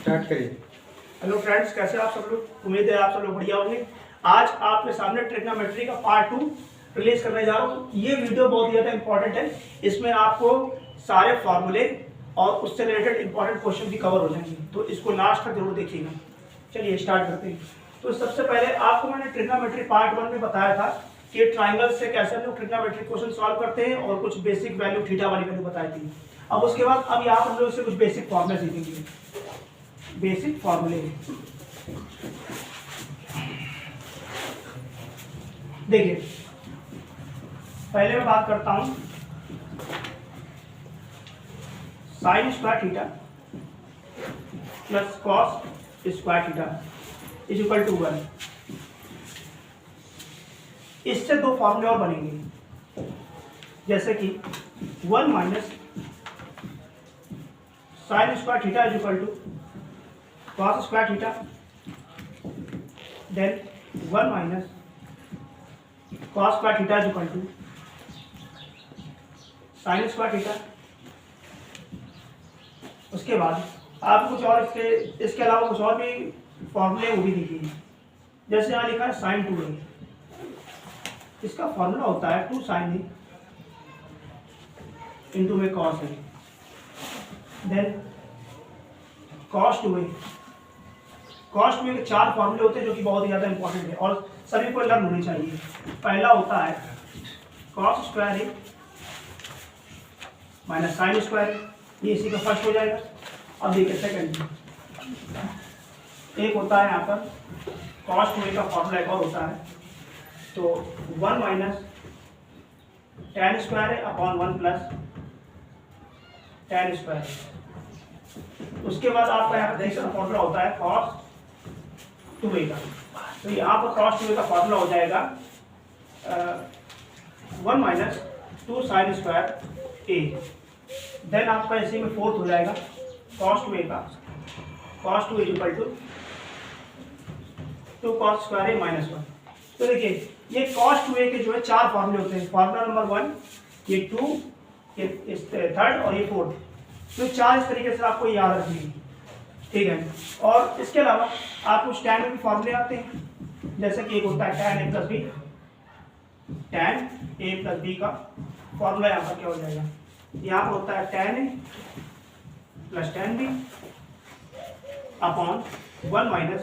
Start करिए। Hello friends, कैसे आप सब लोग? उम्मीद है आप सब लोग बढ़िया होंगे। आज आपके सामने ट्रिग्नोमेट्री का पार्ट 2 रिलीज करने जा रहा हूँ। ये वीडियो बहुत ज़्यादा इंपॉर्टेंट है। इसमें आपको सारे फार्मूले और उससे रिलेटेड इंपॉर्टेंट क्वेश्चन भी कवर हो जाएंगे, तो इसको लास्ट तक जरूर देखिएगा। चलिए स्टार्ट करते हैं। तो सबसे पहले आपको मैंने ट्रिग्नोमेट्री पार्ट 1 में बताया था कि ट्राइंगल से कैसे हम लोग ट्रिग्नोमेट्री क्वेश्चन सॉल्व करते हैं और कुछ बेसिक वैल्यू थीटा वाली वैल्यू बताई थी। अब उसके बाद अब यहाँ पर हम लोग इससे कुछ बेसिक फॉर्मूले सीखेंगे। बेसिक फॉर्मूले देखिए, पहले मैं बात करता हूं sine square theta plus cos square theta is equal to 1। इससे दो फॉर्मूले और बनेंगे, जैसे कि 1 minus sine square theta is equal to cos square theta, then 1 minus cos square theta is equal to sine square theta. उसके बाद आप कुछ और इसके अलावा कुछ और भी फॉर्मूले वो भी देखिए। जैसे यहाँ लिखा है साइन 2a, इसका फॉर्मूला होता है 2 sin a इंटू में cos a, then cos 2a। cos 2a के 4 फॉर्मूले होते हैं जो कि बहुत ही ज़्यादा इंपॉर्टेंट है और सभी को लर्न होने चाहिए। पहला होता है cos square a minus sine square, ये इसी का फर्स्ट हो जाएगा। अब देखिए सेकंड, एक होता है यहाँ पर cos 2a का फॉर्मूला एक और होता है, तो 1 माइनस tan स्क्वायर है अपॉन 1 प्लस tan स्क्वायर। उसके बाद आपका यहाँ पर दूसरा फॉर्मूला होता है cos 2a का, तो यहाँ पर cos 2a का फॉर्मूला हो जाएगा 1 minus 2 sine square a, then आपका इसी में फोर्थ हो जाएगा cos 2a का, cos 2 is equal to 2 cos square a minus 1। तो देखिए ये cos 2a के जो है 4 फॉर्मूले होते हैं। फॉर्मूला नंबर 1, ये 2, ये थर्ड और ये फोर्थ। तो 4 इस तरीके से आपको याद रखनी, ठीक है। और इसके अलावा आप कुछ tan के फॉर्मूले आते हैं, जैसे कि एक होता है tan a plus b. tan a plus b का फॉर्मूला यहाँ पर क्या हो जाएगा, यहाँ पर होता है tan a plus tan b upon 1 minus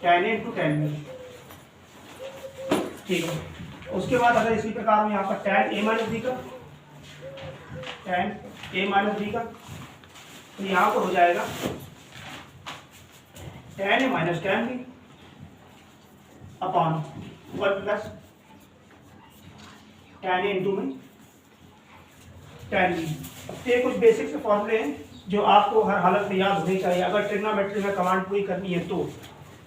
tan a into tan b, ठीक है। उसके बाद अगर इसी प्रकार में यहाँ पर tan a माइनस बी का, tan a माइनस बी का, तो यहाँ पर हो जाएगा tan a minus tan b upon 1 plus tan a into में tan b। अब ये कुछ बेसिक से फॉर्मूले हैं जो आपको हर हालत में याद होने चाहिए अगर ट्रिग्नोमेट्री में कमांड पूरी करनी है तो,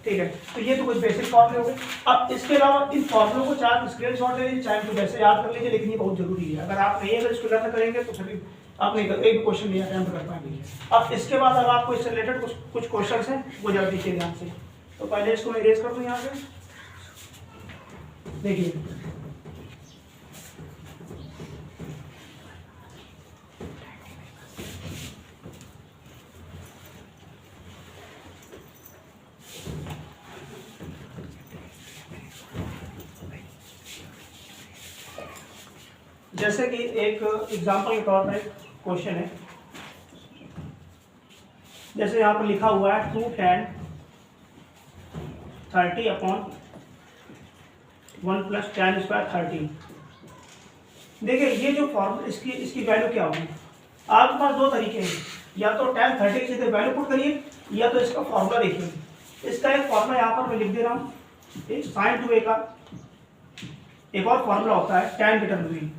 ठीक है। तो ये तो कुछ बेसिक फॉर्मूले हो गए। अब इसके अलावा इन फॉर्मूलों को चाहे स्क्रीनशॉट ले लीजिए, चाहे तो वैसे याद कर लीजिए, लेकिन ये बहुत जरूरी है। अगर आप नहीं अगर इसको लर्न करेंगे तो सभी आप नहीं एक भी क्वेश्चन नहीं अटेम्प्ट कर पाएंगे। अब इसके बाद अब आपको इससे रिलेटेड कुछ क्वेश्चन हैं, वो जरा देखिए ध्यान से। तो पहले इसको मैं इरेज कर दूँ यहाँ से, देखिए जैसे कि एक एग्जांपल के तौर पर क्वेश्चन है, जैसे यहाँ पर लिखा हुआ है 2 tan 30 upon 1 plus tan square 30। देखिए ये जो फॉर्मूला इसकी वैल्यू क्या होगी, आपके पास दो तरीके हैं, या तो tan 30 की जगह वैल्यू पुट करिए, या तो इसका फॉर्मूला देखिए। इसका एक फॉर्मूला यहाँ पर मैं लिख दे रहा हूँ, एक साइन 2a का एक और फॉर्मूला होता है tan के टर्म में,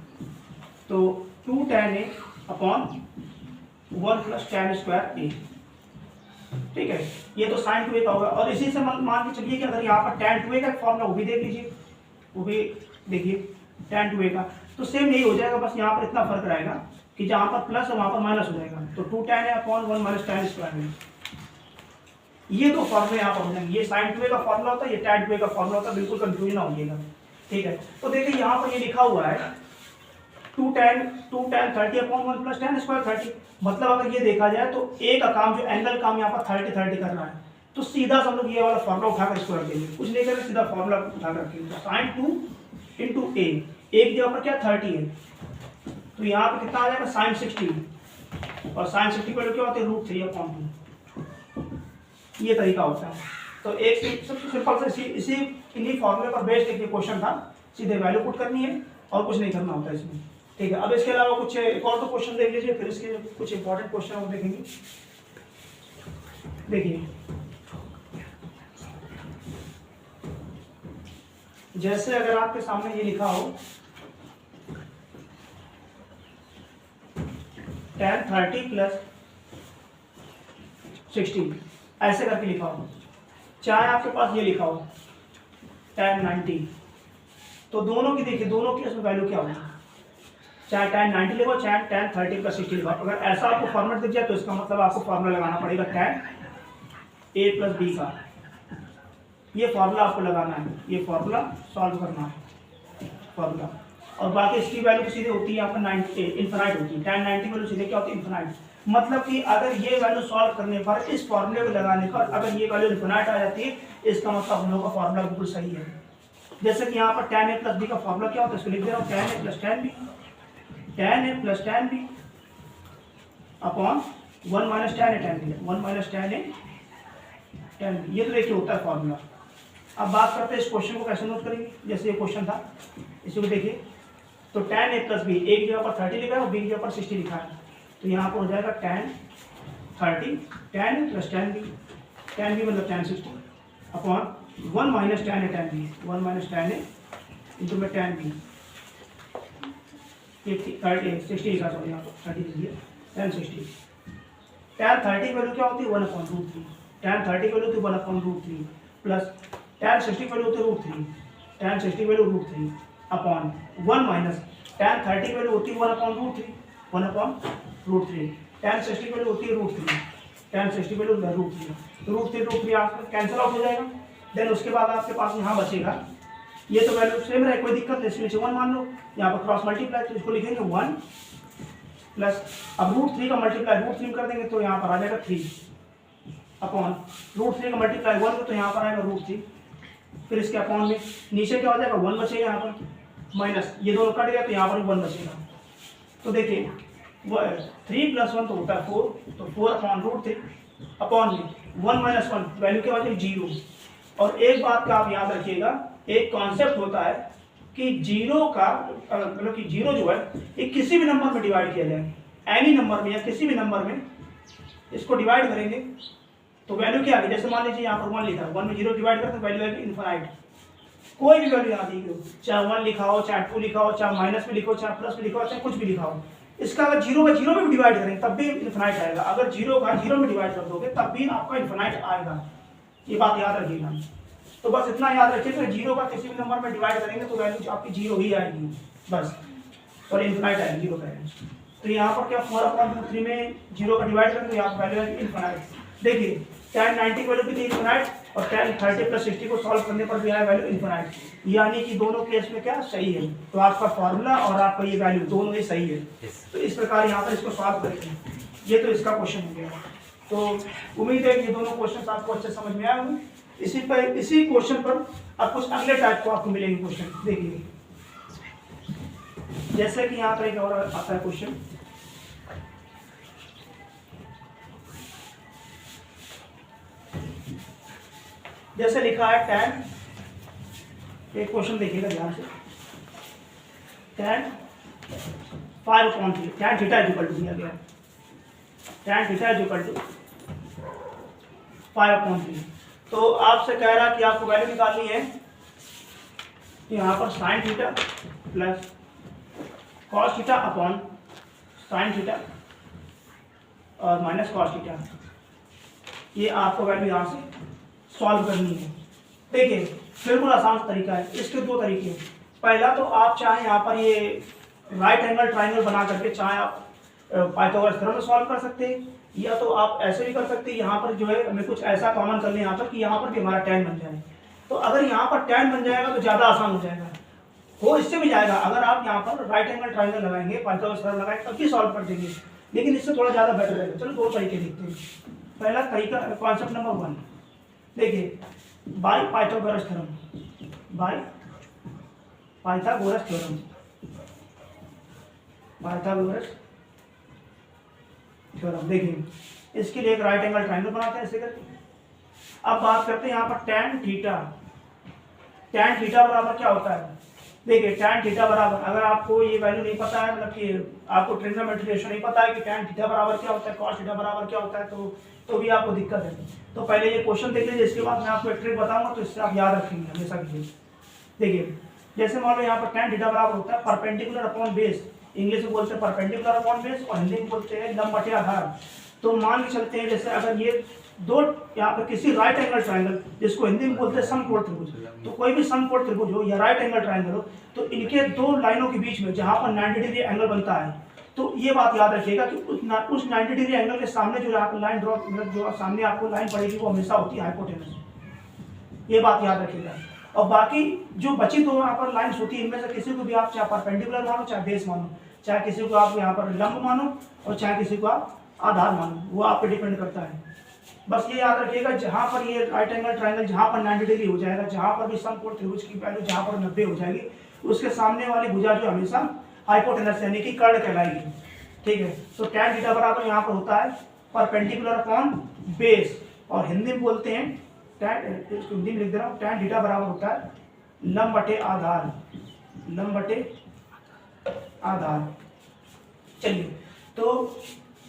तो 2 tan a upon 1 plus tan square a, ठीक है। ये तो साइन 2a का होगा। और इसी से मान के चलिए कि अगर यहाँ पर tan 2a का फॉर्मूला वो भी देख लीजिए, वो भी देखिए tan 2a का, तो सेम यही हो जाएगा, बस यहाँ पर इतना फर्क रहेगा कि जहाँ पर प्लस है वहाँ पर माइनस हो जाएगा। तो 2 tan a upon 1 minus tan square a, ये दो फॉर्मूले यहाँ पर हो जाएंगे। ये साइन 2a का फॉर्मूला होता है, ये tan 2a का फॉर्मूला होता है, बिल्कुल कंफ्यूजन ना होइएगा, ठीक है। तो देखिए यहाँ पर ये लिखा हुआ है 2tan 30 upon 1 plus tan square 30। मतलब अगर ये देखा जाए तो ए का काम, जो एंगल काम यहाँ पर 30 कर रहा है, तो सीधा हम लोग ये वाला फॉर्मूला उठाकर इसको रख देंगे, कुछ नहीं करेंगे, सीधा फॉर्मूला उठाकर रखेंगे। sin 2 इंटू ए, एक जगह पर क्या 30 है, तो यहाँ पर कितना आ जाएगा sin 60, और sin 60 की वैल्यू क्या होती है √3 अपॉन 2। ये तरीका होता है। तो एक सबसे सिंपल से इसी इन्हीं फॉर्मूले पर बेस्ड एक क्वेश्चन था, सीधे वैल्यू पुट करनी है और कुछ नहीं करना होता इसमें, ठीक है। अब इसके अलावा कुछ एक और तो क्वेश्चन देख लीजिए, फिर इसके कुछ इंपॉर्टेंट क्वेश्चन हम देखेंगे। देखिए जैसे अगर आपके सामने ये लिखा हो tan 30 प्लस 60, ऐसे करके लिखा हो, चाहे आपके पास ये लिखा हो tan 90, तो दोनों की देखिए, दोनों की इसमें वैल्यू क्या होगी, चाहे tan 90 लिखो चाहे tan 30 प्लस 60 लिखो। अगर ऐसा आपको फॉर्मेट दिख जाए तो इसका मतलब आपको फॉर्मूला लगाना पड़ेगा tan a प्लस बी का, ये फॉर्मूला आपको लगाना है, ये फॉर्मूला सॉल्व करना है फॉर्मूला। और बाकी इसकी वैल्यू तो सीधे होती है यहाँ पर 90 इन्फिनाइट होती है, tan 90 वैल्यू सीधे क्या होती है इन्फिनाइट। मतलब कि अगर ये वैल्यू सॉल्व करने पर, इस फॉर्मूले को लगाने पर अगर ये वैल्यू इन्फिनाइट आ जाती है, इसका मतलब हम लोग का फॉर्मूला बिल्कुल सही है। जैसे कि यहाँ पर tan a प्लस बी का फॉर्मूला क्या होता है, इसको लिख दे रहा हूँ tan a plus tan b, tan a plus tan b upon 1 minus tan a tan b, 1 minus tan a tan b, ये तो देखिए होता है फॉर्मूला। अब बात करते हैं इस क्वेश्चन को कैसे नोट करेंगे। जैसे ये क्वेश्चन था, इसी को देखिए, तो tan a प्लस बी, एक जगह पर 30 लिखा है और बी जगह पर 60 लिखा है, तो यहाँ पर हो जाएगा tan 30 tan a plus tan b, tan b मतलब tan 60 upon 1 minus tan a tan b, 1 minus tan a into में tan b, ये 60 लिखा, सॉरी यहाँ पर 30 लिखिए, tan 60, tan 30 वैल्यू क्या होती है 1/√3, tan 30 वैल्यू होती है 1/√3 प्लस tan 60 वैल्यू होती है √3, tan 60 value √3 upon 1 minus tan 30 value होती है 1/√3, 1/√3, tan 60 वैल्यू होती है √3, tan 60 वैल्यू √3 आपका कैंसिल आउट हो जाएगा। देन उसके बाद आपके पास यहाँ बचेगा, ये तो वैल्यू सेम रहे, कोई दिक्कत नहीं, इसमें 1 मान लो, यहाँ पर क्रॉस मल्टीप्लाई, तो इसको लिखेंगे 1 प्लस, अब √3 का मल्टीप्लाई √3 कर देंगे तो यहाँ पर आ जाएगा 3 अपॉन √3 का मल्टीप्लाई 1 तो यहाँ पर आएगा √3, फिर इसके अपॉन में नीचे क्या हो जाएगा 1 बचेगा, यहाँ पर माइनस, ये दोनों कट गया तो यहाँ पर 1 बचेगा। तो देखिए 3 प्लस 1 तो होता है 4, तो 4 अपॉन √3 अपॉन में 1 माइनस 1, वैल्यू क्या हो जाएगी 0। और एक बात का आप याद रखिएगा, एक कॉन्सेप्ट होता है कि जीरो का मतलब कि जीरो जो है ये किसी भी नंबर में डिवाइड किया जाए, एनी नंबर में या किसी भी नंबर में इसको डिवाइड करेंगे तो वैल्यू क्या आएगी। जैसे मान लीजिए यहाँ पर 1 लिखा है, 1 में 0 डिवाइड करते वैल्यू आएगी इनफाइनाइट, कोई भी वैल्यू यहाँ दी हो, चाहे 1 लिखा हो, चाहे 2 लिखा हो, चाहे माइनस में लिखो, चाहे प्लस में लिखा हो, चाहे कुछ भी लिखा हो, इसका अगर 0 का 0 में भी डिवाइड करेंगे तब भी इनफाइनाइट आएगा। अगर 0 का 0 में डिवाइड कर दोगे तब भी आपका इनफाइनाइट आएगा, ये बात याद रखिएगा। तो बस इतना याद रखिए कि 0 का किसी भी नंबर में डिवाइड करेंगे तो वैल्यू आपकी 0 ही आएगी बस, और इनफाइनाइट आएगी 0 का। तो यहाँ पर क्या 4/3 में 0 का डिवाइड करेंगे, यहाँ पर वैल्यू आएगी इनफाइनाइट। देखिए tan 90 की वैल्यू कितनी इनफाइनाइट, और tan 30 प्लस 60 को सॉल्व करने पर भी आया वैल्यू इनफाइनाइट, यानी कि दोनों केस में क्या सही है। तो आपका फॉर्मूला और आपका ये वैल्यू दोनों ही सही है। तो इस प्रकार यहाँ पर इसको सॉल्व करेंगे। ये तो इसका क्वेश्चन हो गया। तो उम्मीद है कि ये दोनों क्वेश्चन आपको अच्छे समझ में आए होंगे। इसी क्वेश्चन पर अब कुछ अगले टाइप को आपको मिलेंगे क्वेश्चन। देखिए जैसे कि यहाँ पर एक और आता है क्वेश्चन, जैसे लिखा है tan, एक क्वेश्चन देखिएगा ध्यान से, tan 5/3, tan theta equal to दिया गया, tan थीटा इक्वल टू 5/3। तो आपसे कह रहा है कि आपको वैल्यू निकालनी है यहाँ पर sin theta plus cos theta upon sin theta और माइनस cos थीटा, ये आपको वैल्यू यहाँ से सॉल्व करनी है। देखिए बिल्कुल आसान तरीका है, इसके दो तरीके हैं। पहला तो आप चाहे यहाँ पर ये राइट एंगल ट्राइंगल बना करके चाहे आप पाइथागोरस थ्योरम में सॉल्व कर सकते हैं, या तो आप ऐसे भी कर सकते हैं। यहाँ पर जो है हमें कुछ ऐसा कॉमन कर लें यहाँ पर कि यहाँ पर भी हमारा tan बन जाए। तो अगर यहाँ पर tan बन जाएगा तो ज़्यादा आसान हो जाएगा, हो इससे भी जाएगा, अगर आप यहाँ पर राइट एंगल ट्राइंगल लगाएंगे, पाइथागोरस थ्योरम लगाएंगे तब भी सॉल्व कर देंगे, लेकिन इससे थोड़ा ज़्यादा बेटर रहेगा। चलो दो तरीके देखते हैं। पहला तरीका कॉन्सेप्ट नंबर 1, देखिए by Pythagoras theorem, by Pythagoras theorem, Pythagoras theorem. देखिए इसके लिए एक राइट एंगल ट्राइंगल बनाते हैं ऐसे करके। अब बात करते हैं यहाँ पर tan थीटा, tan थीटा बराबर क्या होता है। देखिए tan थीटा बराबर, अगर आपको ये वैल्यू नहीं पता है, मतलब कि आपको ट्रिग्नोमेट्री रेशियो नहीं पता है कि tan थीटा बराबर क्या होता है, cos थीटा बराबर क्या होता है, तो भी आपको दिक्कत है। तो पहले ये क्वेश्चन देख लीजिए, इसके बाद मैं आपको एक ट्रिक बताऊंगा, तो इससे आप याद रखेंगे हमेशा के लिए। देखिए जैसे मान लो यहाँ पर tan थीटा बराबर होता है परपेंडिकुलर अपॉन बेस, इंग्लिश में बोलते हैं परपेंडिकुलर अपॉन बेस और हिंदी में बोलते हैं लंब बटे आधार। तो मान के चलते हैं जैसे अगर ये दो यहाँ पर किसी राइट एंगल ट्राइंगल, जिसको हिंदी में बोलते हैं समकोण त्रिभुज, तो कोई भी समकोण त्रिभुज हो या राइट एंगल ट्राइंगल हो, तो इनके दो लाइनों के बीच में जहाँ पर 90 डिग्री एंगल बनता है, तो ये बात याद रखिएगा कि उस 90 डिग्री एंगल के सामने जो यहाँ पर लाइन ड्रॉ, मतलब जो सामने आपको लाइन पड़ेगी वो हमेशा होती है हाइपोटेनस, ये बात याद रखिएगा। और बाकी जो बची दो यहाँ पर लाइन्स होती है, इनमें से किसी को भी आप चाहे परपेंडिकुलर मानो चाहे बेस मानो, चाहे किसी को आप यहाँ पर लंब मानो और चाहे किसी को आप आधार मानो, वो आप पे डिपेंड करता है। बस ये याद रखिएगा, जहाँ पर ये राइट एंगल ट्राइंगल जहाँ पर 90 डिग्री हो जाएगा, जहाँ पर भी समकोण त्रिभुज की वैल्यू जहाँ पर 90 हो जाएगी, उसके सामने वाली भुजा जो हमेशा हाइपोटेनस यानी कि कर्ण कहलाएगी। ठीक है, तो tan थीटा बराबर यहाँ पर होता है परपेंडिकुलर अपॉन बेस, और हिंदी में बोलते हैं हिंदी में लिख दे रहा हूँ, tan थीटा बराबर होता है लंब बटे आधार, लंब बटे आधार। चलिए, तो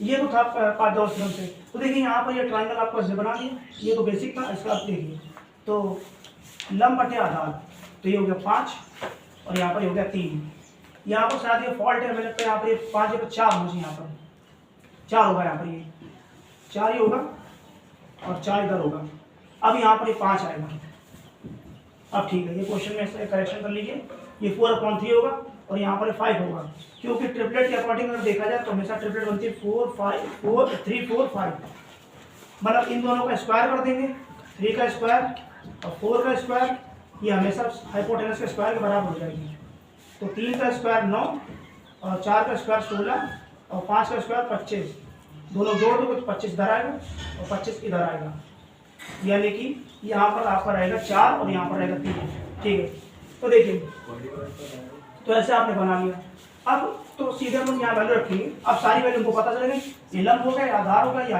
ये तो था पाइथागोरस थ्योरम से। तो देखिए यहाँ पर ये ट्राइंगल आपको ऐसे बना दिया, ये तो बेसिक था, इसका आप देखिए तो लंब बटे आधार, तो ये हो गया 5 और यहाँ पर हो गया 3। यहाँ पर शायद ये फॉल्ट है, मैंने यहाँ पर ये 5 पर 4 होना चाहिए, यहाँ पर 4 होगा, यहाँ पर ये 4 ही होगा और 4 इधर होगा। अब यहाँ पर ये 5 आएगा। अब ठीक है, ये क्वेश्चन में ऐसे करेक्शन कर लीजिए, ये 4/3 होगा और यहाँ पर 5 होगा, क्योंकि ट्रिपलेट के अकॉर्डिंग अगर देखा जाए तो हमेशा ट्रिपलेट बनती है 4 5 4 3 4 5, मतलब इन दोनों का स्क्वायर कर देंगे, 3 का स्क्वायर और 4 का स्क्वायर, ये हमेशा हाइपोटेनस के स्क्वायर के बराबर हो जाएगी। तो 3 का स्क्वायर 9 और 4 का स्क्वायर 16 और 5 का स्क्वायर 25, दोनों जोड़ दो तो 25 इधर आएगा और 25 इधर आएगा, यानी कि यहाँ पर आपका रहेगा 4 और यहाँ पर रहेगा 3। ठीक है, तो देखिए तो ऐसे आपने बना लिया। अब तो सीधे हम यहाँ वैल्यू रखेंगे, अब सारी वैल्यू हमको पता चलेगी, ये लंब हो गया, आधार होगा, ये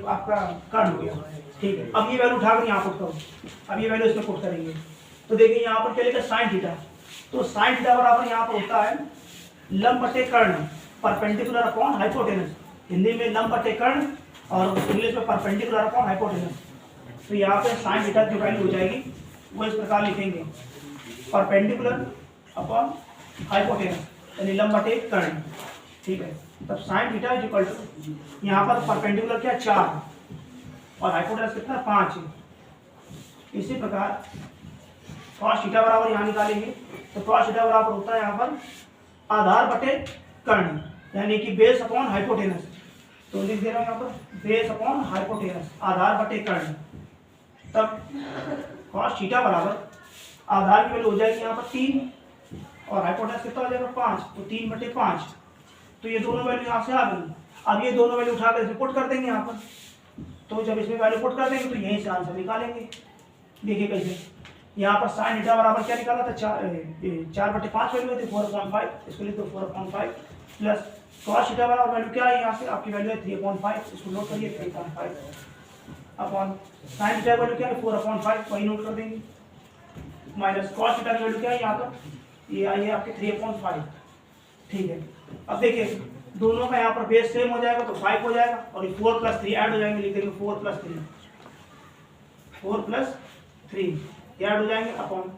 आपका कर्ण हो गया। ठीक है, अब ये वैल्यू उठाकर यहाँ पुट करो, अब ये वैल्यू इसमें पुट करेंगे। तो देखिए यहाँ पर क्या लिखा साइन थीटा, तो साइन थीटा बराबर यहाँ पर होता है लंब बटे कर्ण, परपेंडिकुलर अपॉन हाइपोटेनस, हिंदी में लंब बटे कर्ण और इंग्लिश में परपेंडिकुलर अपॉन हाइपोटेनस। तो यहाँ पे साइन थीटा की वैल्यू हो जाएगी, वो इस प्रकार लिखेंगे परपेंडिकुलर अपॉन हाइपोटेनस यानी लंब बटे कर्ण। ठीक है, तब sine theta is equal to, यहाँ पर परपेंडिकुलर क्या 4 और हाइपोटेनस कितना 5 है। इसी प्रकार cos थीटा बराबर यहाँ निकालेंगे, तो cos थीटा बराबर होता है यहाँ पर आधार बटे कर्ण, यानी कि बेस अपॉन हाइपोटेनस। तो लिख दे रहा हूँ यहाँ पर बेस अपॉन हाइपोटेनस, आधार बटे कर्ण। तब cos थीटा बराबर आधार की वैल्यू हो जाएगी यहाँ पर 3 और हाइपोटेनस कितना हो जाएगा 5, तो 3/5। तो ये दोनों वैल्यू यहाँ से आ गई। अब ये दोनों वैल्यू उठाकर इसे पुट कर देंगे यहाँ पर, तो जब इसमें वैल्यू पुट कर देंगे तो यहीं से आंसर निकालेंगे। देखिए कैसे, यहाँ पर साइन थीटा बराबर क्या निकाला था 4/5 वैल्यू थी 4/5, इसको लिख दो 4/5 प्लस cos थीटा बराबर वैल्यू क्या है यहाँ से आपकी वैल्यू है 3/5, इसको नोट करिए 3/5 अपॉन साइन थीटा वैल्यू क्या है 4/5, वही नोट कर देंगे, माइनस cos थीटा की वैल्यू क्या है यहाँ पर, ये आई है आपके 3/5। ठीक है, अब देखिए दोनों का यहाँ पर बेस सेम हो जाएगा तो 5 हो जाएगा और ये 4 + 3 ऐड हो जाएंगे, लिख देंगे 4 + 3 ऐड हो जाएंगे अपॉन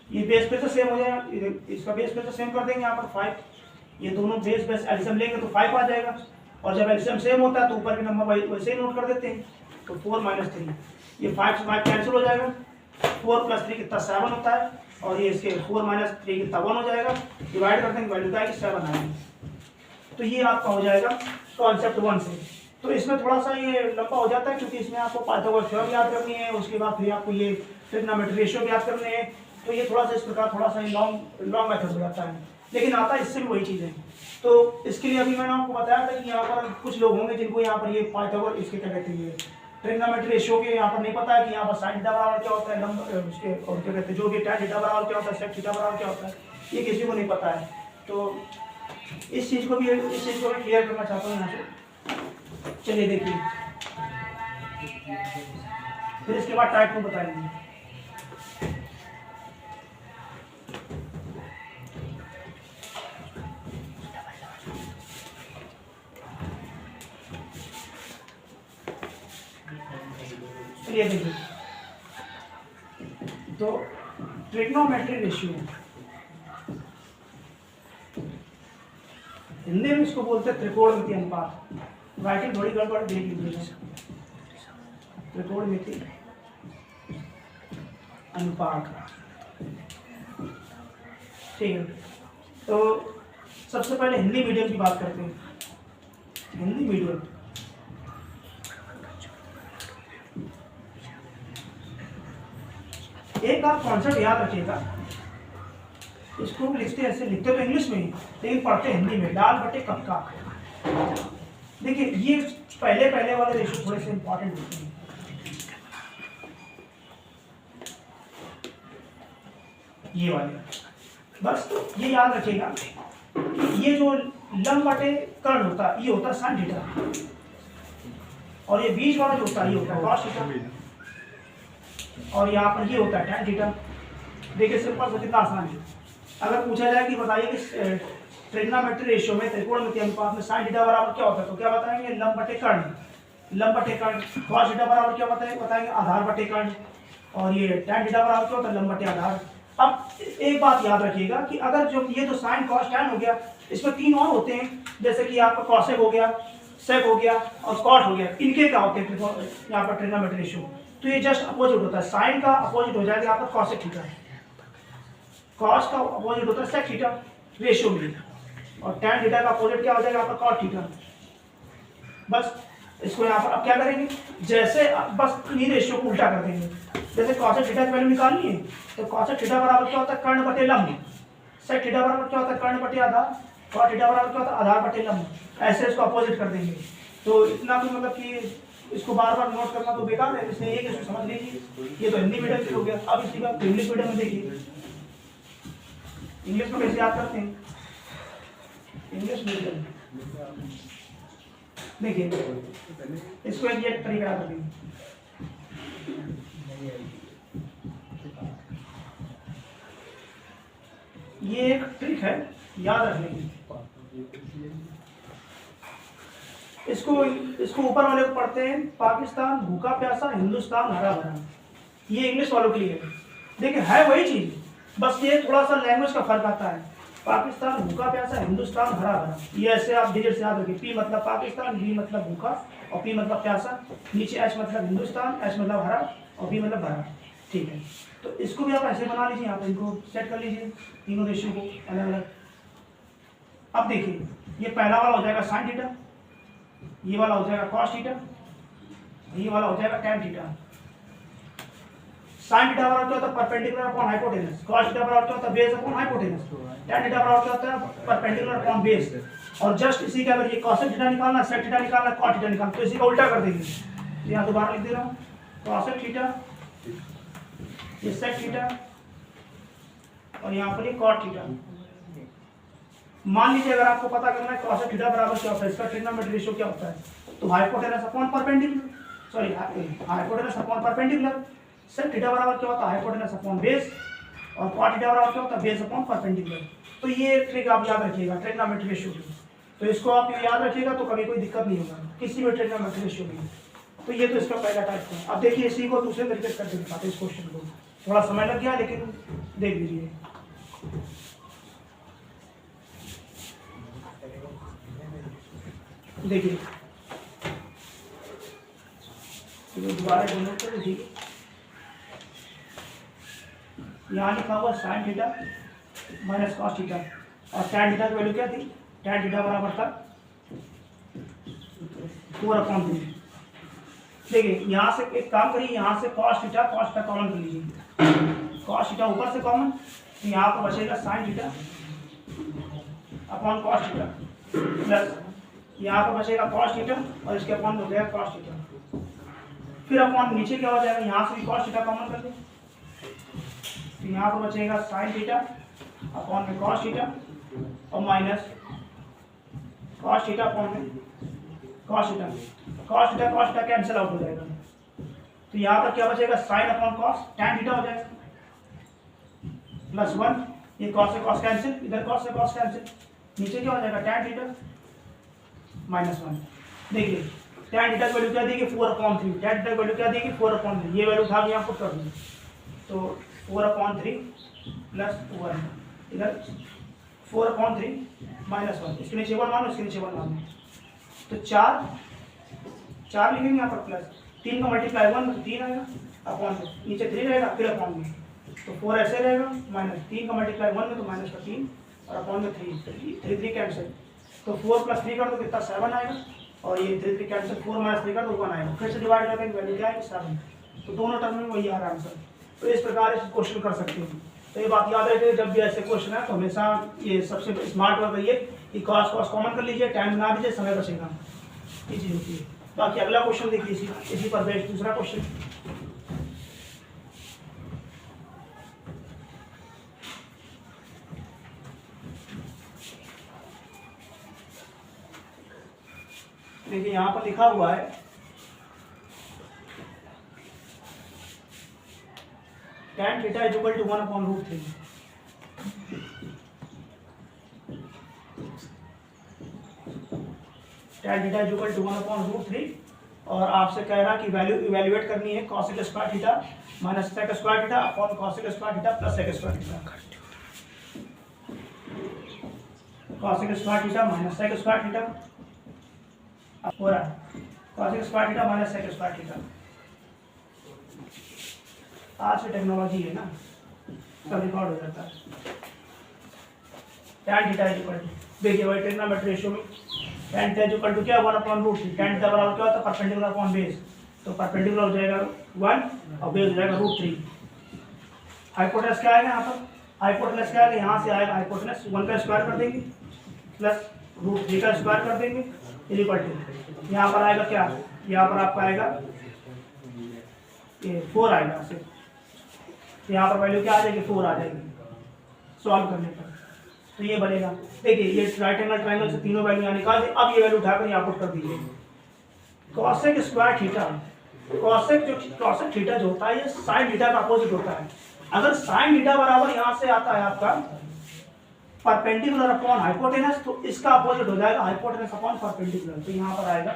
ये बेस पे से सेम हो जाएगा, इसका बेस पे से सेम कर देंगे यहाँ पर 5, ये दोनों बेस एल्सियम लेंगे तो 5 आ जाएगा, और जब एल्सियम सेम होता है तो ऊपर के नंबर वैसे ही नोट कर देते हैं। तो 4 - 3, ये 5 से 5 कैंसिल हो जाएगा, 4 + 3 कितना 7 होता है, और ये इसके 4 - 3 कितना 1 हो जाएगा, डिवाइड कर देंगे वैल्यू का 7 आएगी। तो ये आपका हो जाएगा कॉन्सेप्ट 1 से। तो इसमें थोड़ा सा ये लंबा हो जाता है क्योंकि इसमें आपको पाइथागोरस थ्योरम याद करनी है, उसके बाद फिर आपको ये ट्रिग्नोमेट्री रेशियो याद करने हैं, तो ये थोड़ा सा इस प्रकार थोड़ा सा लॉन्ग मेथड हो जाता है, लेकिन आता है इससे भी वही चीज़ है। तो इसके लिए अभी मैंने आपको बताया था कि यहाँ पर कुछ लोग होंगे जिनको यहाँ पर ये पाइथागोरस इसके क्या कहते हैं ट्रिग्नोमेट्री रेशियो के यहाँ पर नहीं पता है कि यहाँ पर साइन थीटा बराबर क्या होता है, उसके और क्या कहते हैं जो भी tan थीटा बराबर क्या होता है, sec थीटा बराबर क्या होता है, ये किसी को नहीं पता है। तो इस चीज़ को भी क्लियर करना चाहता हूँ यहाँ से। चलिए देखिए, फिर इसके बाद टाइप को बताएंगे। चलिए देखिए, तो ट्रिग्नोमेट्री रेशियो हिंदी में इसको बोलते हैं त्रिकोणमिति अनुपात। राइटिंग थोड़ी गड़बड़ देख लीजिएगा, त्रिकोणमिति अनुपात, ठीक है। तो सबसे पहले हिंदी मीडियम की बात करते हैं। हिंदी मीडियम एक आप कॉन्सेप्ट याद रखिएगा, इसको लिखते ऐसे, लिखते तो इंग्लिश में ही लेकिन पढ़ते हिंदी में, दाल बटे कक्का। देखिए ये पहले वाले रेशियो थोड़े से इंपॉर्टेंट होते हैं। ये वाले बस ये याद रखिएगा, ये जो लंब बटे कर्ण होता है ये होता है साइन थीटा, और ये बीच वाला जो होता है ये होता है कॉस थीटा, और यहाँ पर ये होता है tan थीटा। देखिए सिंपल सा कितना आसान है। अगर पूछा जाए कि बताइए कि ट्रिग्नोमेट्री रेशियो में त्रिकोणमिति अनुपात में साइन थीटा बराबर क्या होता है, तो क्या बताएंगे, लंब बटे कर्ण, लंब बटे कर्ण। कॉस थीटा बराबर क्या बताएंगे आधार बटे कर्ण, और ये tan थीटा बराबर क्या होता है, लंब बटे आधार। अब एक बात याद रखिएगा कि अगर जो ये तो साइन कॉस tan हो गया, इसमें तीन और होते हैं, जैसे कि आपका कॉसेक हो गया, सेक हो गया और कॉट हो गया। इनके क्या होते हैं यहाँ पर ट्रिग्नोमेट्री रेशियो, तो ये जस्ट अपोजिट होता है। साइन का अपोजिट हो जाएगा यहाँ पर कॉसेक थीटा, कॉस का अपोजिट होता है सेक थीटा रेशियो में, और tan थीटा का अपोजिट क्या हो जाएगा यहाँ पर कॉट थीटा। बस इसको यहाँ पर अब क्या करेंगे, जैसे बस इन्हीं रेशियो को उल्टा कर देंगे। जैसे कॉसेक थीटा की वैल्यू निकालनी है तो कॉसेक थीटा बराबर क्या होता है, कर्ण बटे लंब। सेक थीटा बराबर क्या होता है, कर्ण बटे आधार। कॉट थीटा बराबर क्या होता है, आधार बटे लंब। ऐसे इसको अपोजिट कर देंगे। तो इतना भी मतलब कि इसको बार बार नोट करना तो बेकार है, इसलिए एक इसको समझ लीजिए। ये तो हिंदी मीडियम से हो गया। अब इसकी बात इंग्लिश मीडियम में देखिए, इंग्लिश में कैसे याद करते हैं। इंग्लिश मीडियम देखिए, इसको एक तरीका याद रखेंगे। ये एक ट्रिक है, याद रखने की। इसको ऊपर वाले को पढ़ते हैं, पाकिस्तान भूखा प्यासा, हिंदुस्तान हरा भरा। ये इंग्लिश वालों के लिए है। देखिए है वही चीज, बस ये थोड़ा सा लैंग्वेज का फर्क आता है। पाकिस्तान भूखा प्यासा, हिंदुस्तान हरा भरा। ये ऐसे आप डिजिट से याद रखिए। पी मतलब पाकिस्तान, बी मतलब भूखा और पी मतलब प्यासा। नीचे एच मतलब हिंदुस्तान, एच मतलब हरा और बी मतलब भरा। ठीक है, तो इसको भी आप ऐसे बना लीजिए, यहाँ पर इनको सेट कर लीजिए तीनों रेशियो को अलग अलग। अब देखिए ये पहला वाला हो जाएगा साइन थीटा, ये वाला हो जाएगा कॉस थीटा, ये वाला हो जाएगा tan थीटा। साइन थीटा बराबर क्या होता है, perpendicular upon hypotenuse. Cos theta बराबर क्या होता है, base upon hypotenuse. tan theta बराबर क्या होता है, परपेंडिकुलर अपॉन बेस। और जस्ट इसी का अगर ये कॉसेक थीटा निकालना, सेक थीटा निकालना, कॉट थीटा निकालना, तो इसी का उल्टा कर देंगे। तो यहाँ दोबारा लिख दे रहा हूँ, कॉसेक थीटा, ये सेक थीटा और यहाँ पर ये कॉट थीटा। मान लीजिए अगर आपको पता करना है कॉसेक थीटा बराबर क्या होता है, इसका ट्रिग्नोमेट्री रेशियो क्या होता है, तो hypotenuse upon perpendicular, sorry hypotenuse upon perpendicular. Sec theta बराबर क्या होता है, हाइपोटेनस अपॉन बेस, और कॉट थीटा बराबर क्या होता है, बेस अपॉन परपेंडिकुलर। तो ये ट्रिक आप याद रखिएगा ट्रिग्नोमेट्री रेशियो की। तो इसको आप याद रखिएगा तो कभी कोई दिक्कत नहीं होगा किसी भी ट्रिग्नोमेट्री रेशियो में। तो ये तो इसका पहला टाइप है। अब देखिए इसी को दूसरे तरीके से करके दिखाते हैं इस क्वेश्चन को। थोड़ा समय लग गया लेकिन देख लीजिए। देखिए दोबारा बोलो तो ठीक है। यहाँ लिखा हुआ sign theta minus cos theta, और tan थीटा की वैल्यू क्या थी, tan थीटा बराबर था 4/3। देखिए यहाँ से एक काम करिए, यहाँ से कॉस थीटा कॉमन कर लीजिए। कॉस थीटा ऊपर से कॉमन, तो यहाँ पर बचेगा sign theta upon cos theta, plus यहाँ पर बचेगा कॉस थीटा और इसके अपॉन हो जाएगा कॉस थीटा। फिर अपॉन नीचे क्या हो जाएगा, यहाँ से भी कॉस थीटा कॉमन कर दे, तो यहाँ पर बचेगा साइन थीटा अपॉन में कॉस थीटा और माइनस कॉस थीटा अपॉन में cos theta. Cos theta cancel out हो जाएगा, तो यहाँ पर क्या बचेगा, sine upon cos tan theta हो जाएगा प्लस 1, ये कॉस से कॉस कैंसिल, इधर कॉस से कॉस कैंसिल, नीचे क्या हो जाएगा टैन थीटा माइनस 1। देखिए टैन थीटा की वैल्यू क्या देगी 4/3, टैन थीटा की वैल्यू क्या देगी 4/3, ये वैल्यू उठा के यहाँ पुट कर दीजिए, तो 4/3 प्लस 1, इधर 4/3 माइनस 1, इसके नीचे 1 मानो, इसके नीचे 1 मानो, तो 4 लिखेंगे यहाँ पर प्लस 3 का मल्टीप्लाई 1 तो 3 आएगा अपॉन में, नीचे 3 रहेगा फिर अपॉन में, तो 4 ऐसे रहेगा माइनस 3 का मल्टीप्लाई 1 में तो माइनस का 3 और अपॉन में 3 कैंसिल, तो 4 + 3 कर दो कितना 7 आएगा, और ये 3 कैंसिल, 4 - 3 कर दो 1 आएगा, फिर से डिवाइड कर देंगे वैल्यू क्या है 7, तो दोनों टर्म में वही आ रहा है आंसर। तो इस प्रकार इस क्वेश्चन कर सकते हैं। तो ये बात याद रखिए, जब भी ऐसे क्वेश्चन है तो हमेशा ये सबसे स्मार्ट वर्क है कि कॉस कॉमन कर लीजिए, टाइम बना दीजिए, समय बचेगा, ये चीज़ होती है। बाकी अगला क्वेश्चन देखिए, इसी पर बेस्ड दूसरा क्वेश्चन। देखिए यहाँ पर लिखा हुआ है tan थीटा = 1/√3। tan थीटा = 1/√3 और आपसे कह रहा कि वैल्यू इवैल्यूएट करनी है cosec square theta minus sec square theta upon cosec square theta plus sec square theta. cosec square theta minus sec square theta हो रहा है, cosec square theta minus sec square theta. आज की technology है ना, सब रिकॉर्ड हो जाता है। tan थीटा देखिए भाई ट्रिग्नोमेट्री रेशियो में tan थीटा = क्या 1/√3, tan थीटा बराबर क्या होता है परपेंडिकुलर अपॉन बेस, तो परपेंडिकुलर हो जाएगा 1 और बेस हो जाएगा √3। हाइपोटेनस क्या आएगा यहाँ पर, हाइपोटेनस क्या आएगा, यहाँ से आएगा हाइपोटेनस 1 का स्क्वायर कर देंगे प्लस √3 का स्क्वायर कर देंगे इक्वल टू, यहाँ पर आएगा क्या, यहाँ पर आपका आएगा ये 4 आएगा सिर्फ, यहाँ पर वैल्यू क्या आ जाएगी 4 आ जाएगी सॉल्व करने पर, तो ये बनेगा। देखिए ये राइट एंगल ट्रायंगल से तीनों वैल्यू यहाँ निकाल दी, अब ये वैल्यू उठाकर यहाँ पुट कर दीजिए। Cosec square theta, cosec theta जो होता है ये साइन थीटा का अपोजिट होता है। अगर साइन थीटा बराबर यहाँ से आता है आपका परपेंडिकुलर अपॉन हाइपोटेनस, तो इसका अपोजिट हो जाएगा हाइपोटेनस अपॉन परपेंडिकुलर, तो यहाँ पर आएगा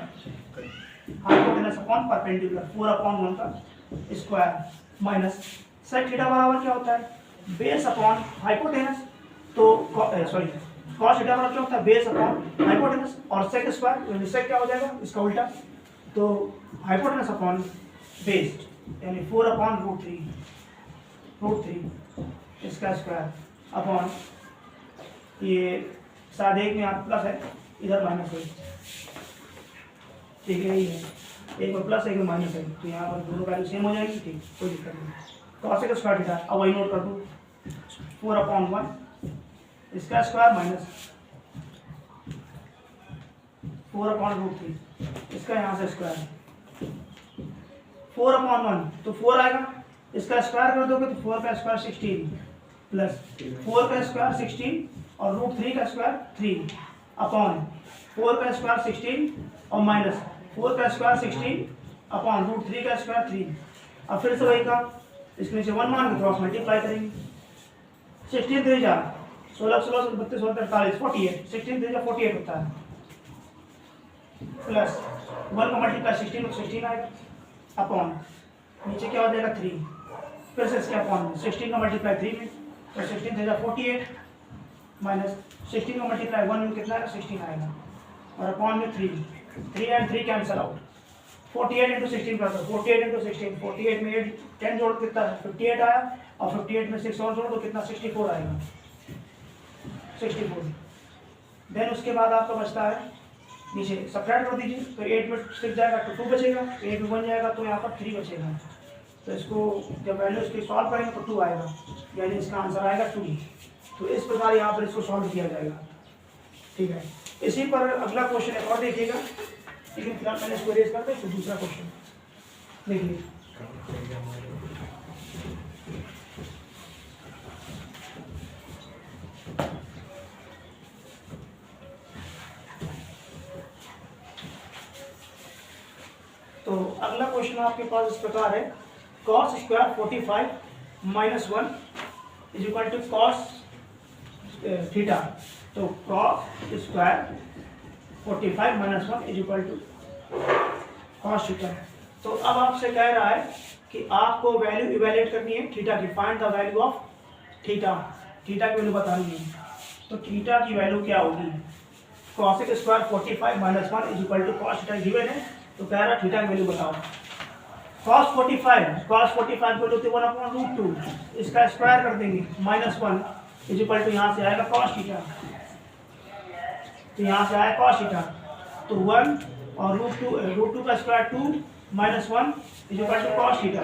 हाइपोटेनस अपॉन परपेंडिकुलर 4/1 का स्क्वायर माइनस सेक थीटा बराबर क्या होता है बेस अपॉन हाइपोटेनस, तो सॉरी कॉस थीटा बराबर क्या होता है बेस अपॉन हाइपोटेनस और सेक स्क्वायर, सेक क्या हो जाएगा इसका उल्टा, तो हाइपोटेनस अपॉन बेस यानी 4/√3 इसका स्क्वायर अपॉन ये साथ एक में आप प्लस है इधर माइनस है, ठीक है यही है, एक में प्लस एक में माइनस है, तो यहाँ पर दोनों वैल्यू सेम हो जाएगी, ठीक कोई दिक्कत नहीं। कॉसेक स्क्वायर थीटा अब वही नोट कर दूँ 4/1 इसका स्क्वायर माइनस 4/√3 इसका यहाँ से स्क्वायर 4/1 तो 4 आएगा, इसका स्क्वायर कर दोगे तो 4 का स्क्वायर 16 प्लस 4 का स्क्वायर 16 और √3 का स्क्वायर 3 अपॉन 4 का स्क्वायर 16 और माइनस 4 का स्क्वायर 16 अपॉन √3 का स्क्वायर 3। अब फिर से वही का इसके नीचे 1 मान के क्रॉस मल्टीप्लाई करेंगे, 16 3 जा 16 16 32 48 48 16 3 जा 48 होता है प्लस 1 का मल्टीप्लाई 16 में 16 आएगा अपॉन नीचे क्या हो जाएगा 3, फिर से इसके अपॉन में 16 का मल्टीप्लाई 3 में तो 16 3 जा 48 माइनस 16 का मल्टीप्लाई 1 में कितना है 16 आएगा और अपॉन में 3 एंड 3 कैंसिल आउट, 48 × 16 कर दो 48 × 16 48 में 8 10 जोड़ कितना है 58 आया और 58 में 6 और जोड़ दो कितना 64 आएगा 64। देन उसके बाद आपका बचता है नीचे सब्ट्रैक्ट कर दीजिए, तो 8 में 6 जाएगा तो 2 बचेगा, 8 में 1 जाएगा तो यहाँ पर 3 बचेगा, तो इसको जब वैल्यू इसकी सॉल्व करेंगे तो 2 आएगा, यानी इसका आंसर आएगा 2। तो इस प्रकार यहाँ पर इसको सॉल्व किया जाएगा। ठीक है, इसी पर अगला क्वेश्चन एक और देखिएगा, लेकिन फिलहाल मैंने इसको रेज करते तो दूसरा क्वेश्चन देखिए। तो अगला क्वेश्चन आपके पास इस प्रकार है, cos square 45 minus 1 is equal to cos theta. तो cos square 45 minus 1 is equal to cos theta. तो अब आपसे कह रहा है कि आपको वैल्यू इवेल्युएट करनी है थीटा की, find the value of theta, theta की वैल्यू बतानी है। तो थीटा की वैल्यू क्या होगी, cos square 45 minus 1 is equal to cos theta given है, तो कह रहा थीटा की वैल्यू बताओ। cos 45 को लेते 1/√2, इसका स्क्वायर कर देंगे, माइनस 1 इज इक्वल टू यहाँ से आएगा cos थीटा, तो यहाँ से आया cos थीटा, तो 1 और √2 का square 2 minus 1 is equal to cos theta.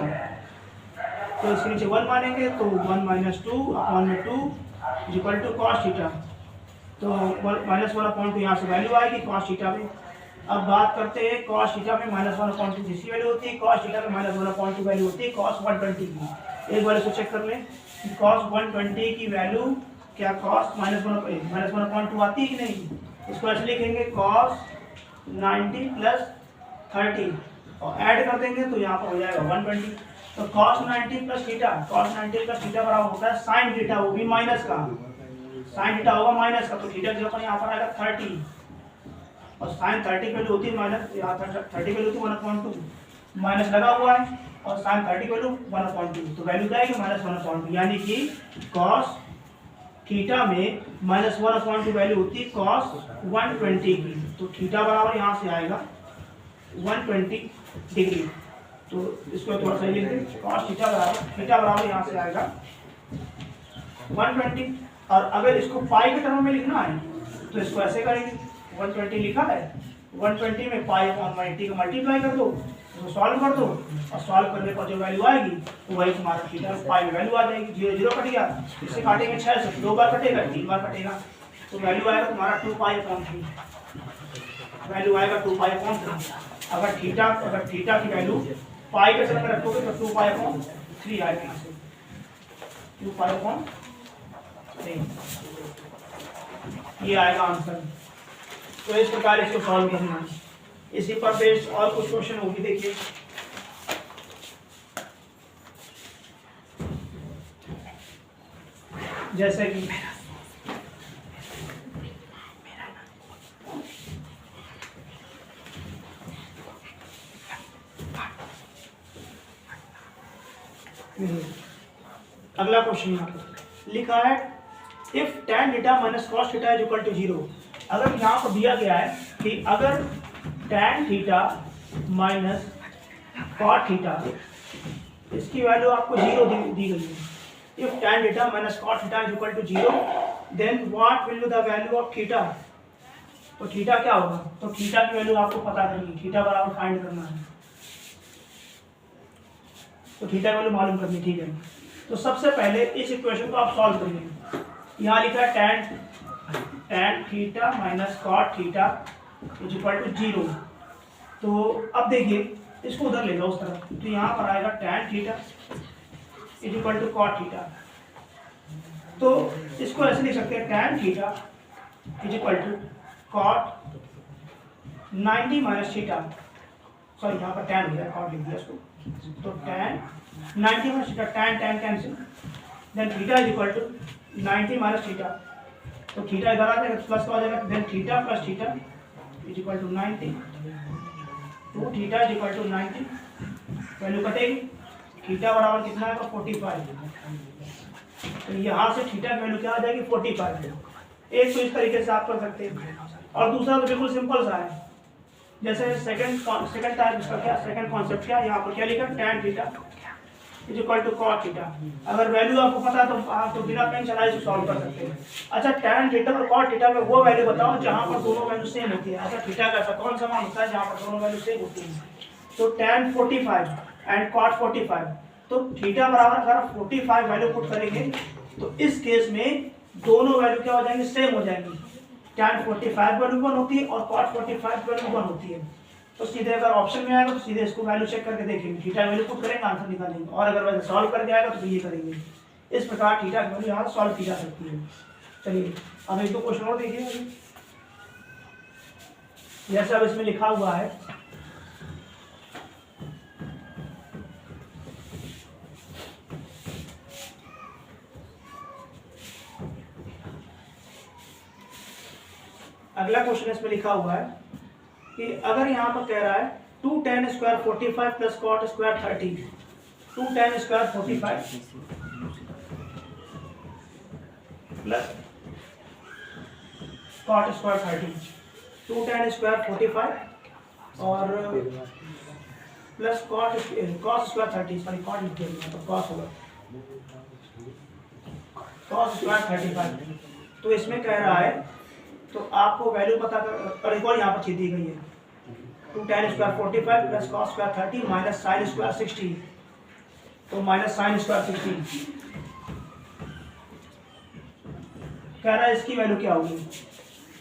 तो इसके नीचे 1 मानेंगे तो 1 माइनस 2 अपॉन में 2 is equal to cos theta. तो माइनस 1/2 यहाँ से वैल्यू आएगी cos थीटा में। अब बात करते हैं cos थीटा में -1/2 किसकी वैल्यू होती है, cos थीटा में -1/2 वैल्यू होती है cos 120 की। एक बार इसको चेक कर लें कि cos 120 की वैल्यू क्या cos -1/2 आती है कि नहीं। इसको ऐसे लिखेंगे cos 90 प्लस 30 और ऐड कर देंगे तो यहाँ पर हो जाएगा 120। तो cos 90 प्लस थीटा बराबर होता है sin थीटा, वो भी माइनस का, sin थीटा होगा माइनस का, तो थीटा की जगह यहाँ पर आएगा 30 और sin 30 की वैल्यू होती है माइनस, यहाँ 30 की वैल्यू होती है 1/2, माइनस लगा हुआ है और sin 30 की वैल्यू 1/2, तो वैल्यू क्या आएगी -1/2, यानी कि cos थीटा में -1/2 वैल्यू होती है cos 120 की। तो थीटा बराबर यहाँ से आएगा 120 डिग्री। तो इसको थोड़ा सा लिख दें, cos थीटा बराबर यहाँ से आएगा 120। और अगर इसको पाई के टर्म में लिखना है तो इसको ऐसे करेंगे, 120 लिखा है, 120 में पाई अपॉन 90 का मल्टीप्लाई कर दो, उसको सॉल्व कर दो और सॉल्व करने पर जो वैल्यू आएगी तो वही तुम्हारा थीटा पाई में वैल्यू आ जाएगी। 0 0 कट गया, इससे काटेंगे 6 से, 2 बार कटेगा 3 बार कटेगा, तो वैल्यू आएगा तुम्हारा 2π/3, वैल्यू आएगा 2π/3। अगर थीटा की वैल्यू पाई के तरफ में रखोगे तो 2π/3 आएगा, यहाँ से 2π/3 ये आएगा आंसर। तो इस प्रकार इसको सॉल्व करना है। इसी पर बेस्ड और कुछ क्वेश्चन होगी, देखिए जैसे कि अगला क्वेश्चन यहाँ पर लिखा है if tan theta minus cos theta is equal to 0। अगर यहाँ पर दिया गया है कि अगर tan theta minus cot theta इसकी वैल्यू आपको 0 दी गई है, if tan theta minus cot theta is equal to 0 then what will be the value of theta. तो थीटा क्या होगा, तो थीटा की वैल्यू आपको पता करनी है, थीटा बराबर फाइंड करना है, तो थीटा की वैल्यू मालूम करनी। ठीक है, तो सबसे पहले इस इक्वेशन को आप सॉल्व करेंगे। यहाँ लिखा है tan theta minus cot theta is equal to 0। तो अब देखिए इसको उधर ले जाओ उस तरफ, तो यहाँ पर आएगा tan theta is equal to cot theta. तो इसको ऐसे लिख सकते हैं tan theta is equal to cot 90 minus theta, sorry यहाँ पर tan हो गया, cot लिख दिया इसको, तो tan 90 minus theta, tan cancel, then theta is equal to 90 minus theta, तो थीटा इधर आ जाएगा प्लस का हो जाएगा, then theta plus theta is equal to 90, तो theta is equal to 90, value कटेगी, थीटा बराबर कितना आएगा 45। तो यहाँ से थीटा की वैल्यू क्या आ जाएगी 45। एक तो इस तरीके से आप कर सकते हैं, और दूसरा तो बिल्कुल सिंपल सा है, जैसे सेकंड टाइप इसका क्या, सेकंड कॉन्सेप्ट क्या, यहाँ पर क्या लिखा tan theta is equal to cot theta. अगर वैल्यू आपको पता है तो आप तो बिना पेन चलाए से सॉल्व कर सकते हैं। अच्छा tan थीटा और cot थीटा में वो वैल्यू बताओ जहाँ पर दोनों वैल्यू सेम होती है। अच्छा थीटा का ऐसा कौन सा मान होता है जहाँ पर दोनों वैल्यू सेम होती है, तो tan 45 एंड cot 45 तो थीटा बराबर अगर 45 वैल्यू पुट करेंगे तो इस केस में दोनों वैल्यू क्या हो जाएंगे, सेम हो जाएंगी। tan 45 वैल्यू 1 होती है और cot 45 वैल्यू 1 होती है। तो सीधे अगर ऑप्शन में आएगा तो सीधे इसको वैल्यू चेक करके देखेंगे, थीटा वैल्यू पुट करेंगे, आंसर निकालेंगे, और अगर वैसे सॉल्व करके आएगा तो ये करेंगे। इस प्रकार थीटा की वैल्यू यहाँ सॉल्व की जा सकती है। चलिए अब एक दो क्वेश्चन और देखिए अभी। जैसे अब इसमें लिखा हुआ है अगला क्वेश्चन इसमें लिखा हुआ है कि अगर यहाँ पर कह रहा है 2 tan square 45 plus cot square 30, 2 tan square 45 plus cot square 30, 2 tan square 45 और plus cos square 30, sorry cot लिख दिया तो cos होगा, cos स्क्वायर 35। तो इसमें कह रहा है तो आपको वैल्यू पता कर, एक और यहाँ पर चीज दी गई है 2 tan square 45 plus cos square 30 minus sin square 60, तो माइनस sin स्क्वायर 60 कह रहा है इसकी वैल्यू क्या होगी।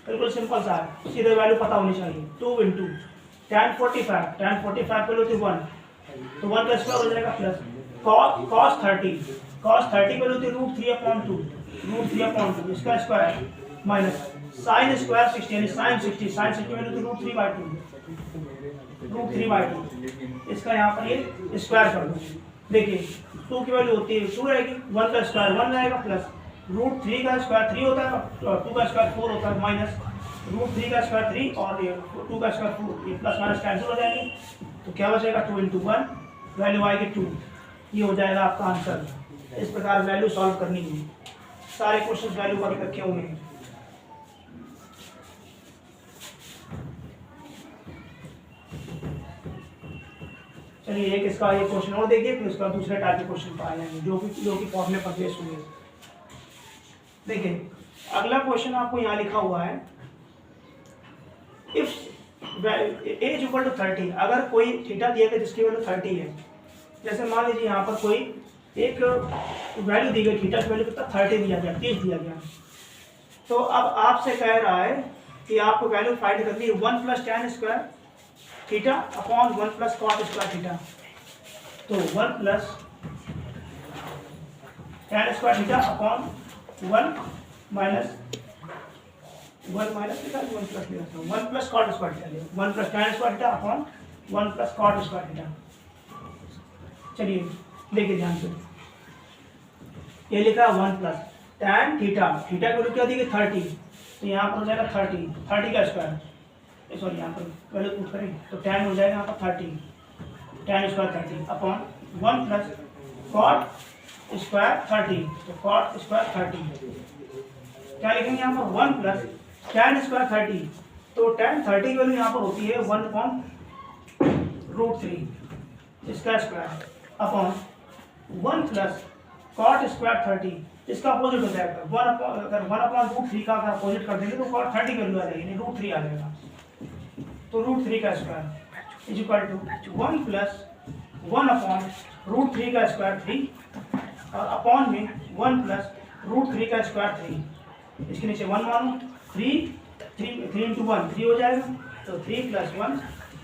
बिल्कुल सिंपल सा है, सीधे वैल्यू पता होनी चाहिए। 2 इंटू tan 45 वैल्यू थी 1, तो 1 का स्क्वायर हो जाएगा प्लस cos 30 वैल्यू थी √3/2 इसका स्क्वायर माइनस sin स्क्वायर 60 यानी sin 60 वैल्यू थी √3/2 इसका यहाँ पर ये स्क्वायर कर दो। देखिए 2 की वैल्यू होती है 2 रहेगी, 1 का स्क्वायर 1 रहेगा, प्लस √3 का स्क्वायर 3 होता है, 2 का स्क्वायर 4 होता है, माइनस √3 का स्क्वायर 3 और 2 का स्क्वायर 4, ये प्लस माइनस कैंसिल हो जाएंगे, तो क्या बचेगा 2 इंटू 1 वैल्यू आएगी 2, ये हो जाएगा आपका आंसर। इस प्रकार वैल्यू सॉल्व करनी है। सारे क्वेश्चन वैल्यू करके रखे हुए हैं। चलिए एक इसका ये क्वेश्चन और देखिए, फिर उसका दूसरे टाइप के क्वेश्चन पर आ जाएंगे जो कि फॉर्मूले पर बेस्ड हुए। देखिए अगला क्वेश्चन आपको यहाँ लिखा हुआ है इफ एज इक्वल टू 30, अगर कोई थीटा दिया गया जिसकी वैल्यू 30 है, जैसे मान लीजिए यहाँ पर कोई एक वैल्यू दी गई, थीटा की वैल्यू कितना 30 दिया गया, 30 दिया गया, तो अब आपसे कह रहा है कि आपको वैल्यू फाइंड करनी है 1 plus tan square theta upon 1 plus cot square theta. तो 1 plus tan square theta upon 1 minus 1 plus cot square theta, 1 plus tan square theta upon 1 plus cot square theta. चलिए देखिए ध्यान से, ये लिखा है 1 प्लस tan थीटा की value क्या दी गई 30, तो यहाँ पर हो जाएगा 30 का स्क्वायर, सॉरी यहाँ पर वैल्यू पुट करें तो tan हो जाएगा यहाँ पर 30 tan square 30 upon 1 plus cot square 30, तो cot स्क्वायर 30 क्या लिखेंगे यहाँ पर 1 प्लस tan स्क्वायर 30, तो tan 30 की वैल्यू यहाँ पर होती है 1/√3 इसका square upon 1 plus cot square 30, इसका अपोजिट हो जाएगा अगर 1/√3 का अगर अपोजिट कर देंगे तो cot 30 की वैल्यू आ जाएगी, यानी √3 आ जाएगा, तो √3 का square is equal to 1 plus 1/√3 का स्क्वायर 3 और अपॉन में 1 प्लस √3 का स्क्वायर 3, इसके नीचे 1 मानो 3 इंटू 1 3 हो जाएगा, तो 3 प्लस 1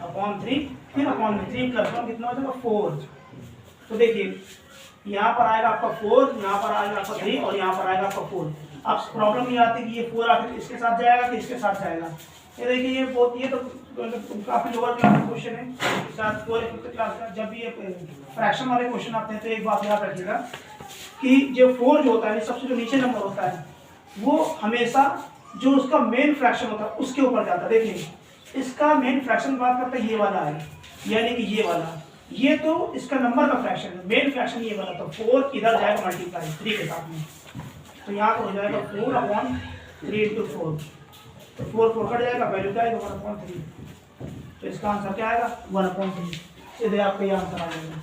अपॉन 3, फिर अपॉन में 3 प्लस 1 कितना हो जाएगा 4। तो देखिए यहाँ पर आएगा आपका 4, यहाँ पर आएगा आपका 3 और यहाँ पर आएगा आपका 4। अब प्रॉब्लम ये आती है कि ये 4 आखिर इसके साथ जाएगा कि इसके साथ जाएगा। ये देखिए ये तो काफी लोअर क्लास का क्वेश्चन है, साथ 4 फिफ्थ क्लास का। जब भी ये फ्रैक्शन वाले क्वेश्चन आते हैं तो एक बात याद रखिएगा कि जो 4 जो होता है, सबसे जो नीचे नंबर होता है, वो हमेशा जो उसका मेन फ्रैक्शन होता है उसके ऊपर जाता है। देखिए इसका मेन फ्रैक्शन बात करता है ये वाला है, यानी कि ये वाला, ये तो इसका नंबर का फ्रैक्शन है, मेन फ्रैक्शन ये वाला, तो 4 इधर जाएगा मल्टीप्लाई 3 के साथ में, तो यहाँ पर हो जाएगा 4/3 इंटू 4, तो 4 कट जाएगा, वैल्यू क्या आएगा 1/3, तो इसका आंसर क्या आएगा 1/3, सीधे आपका ये आंसर आ जाएगा।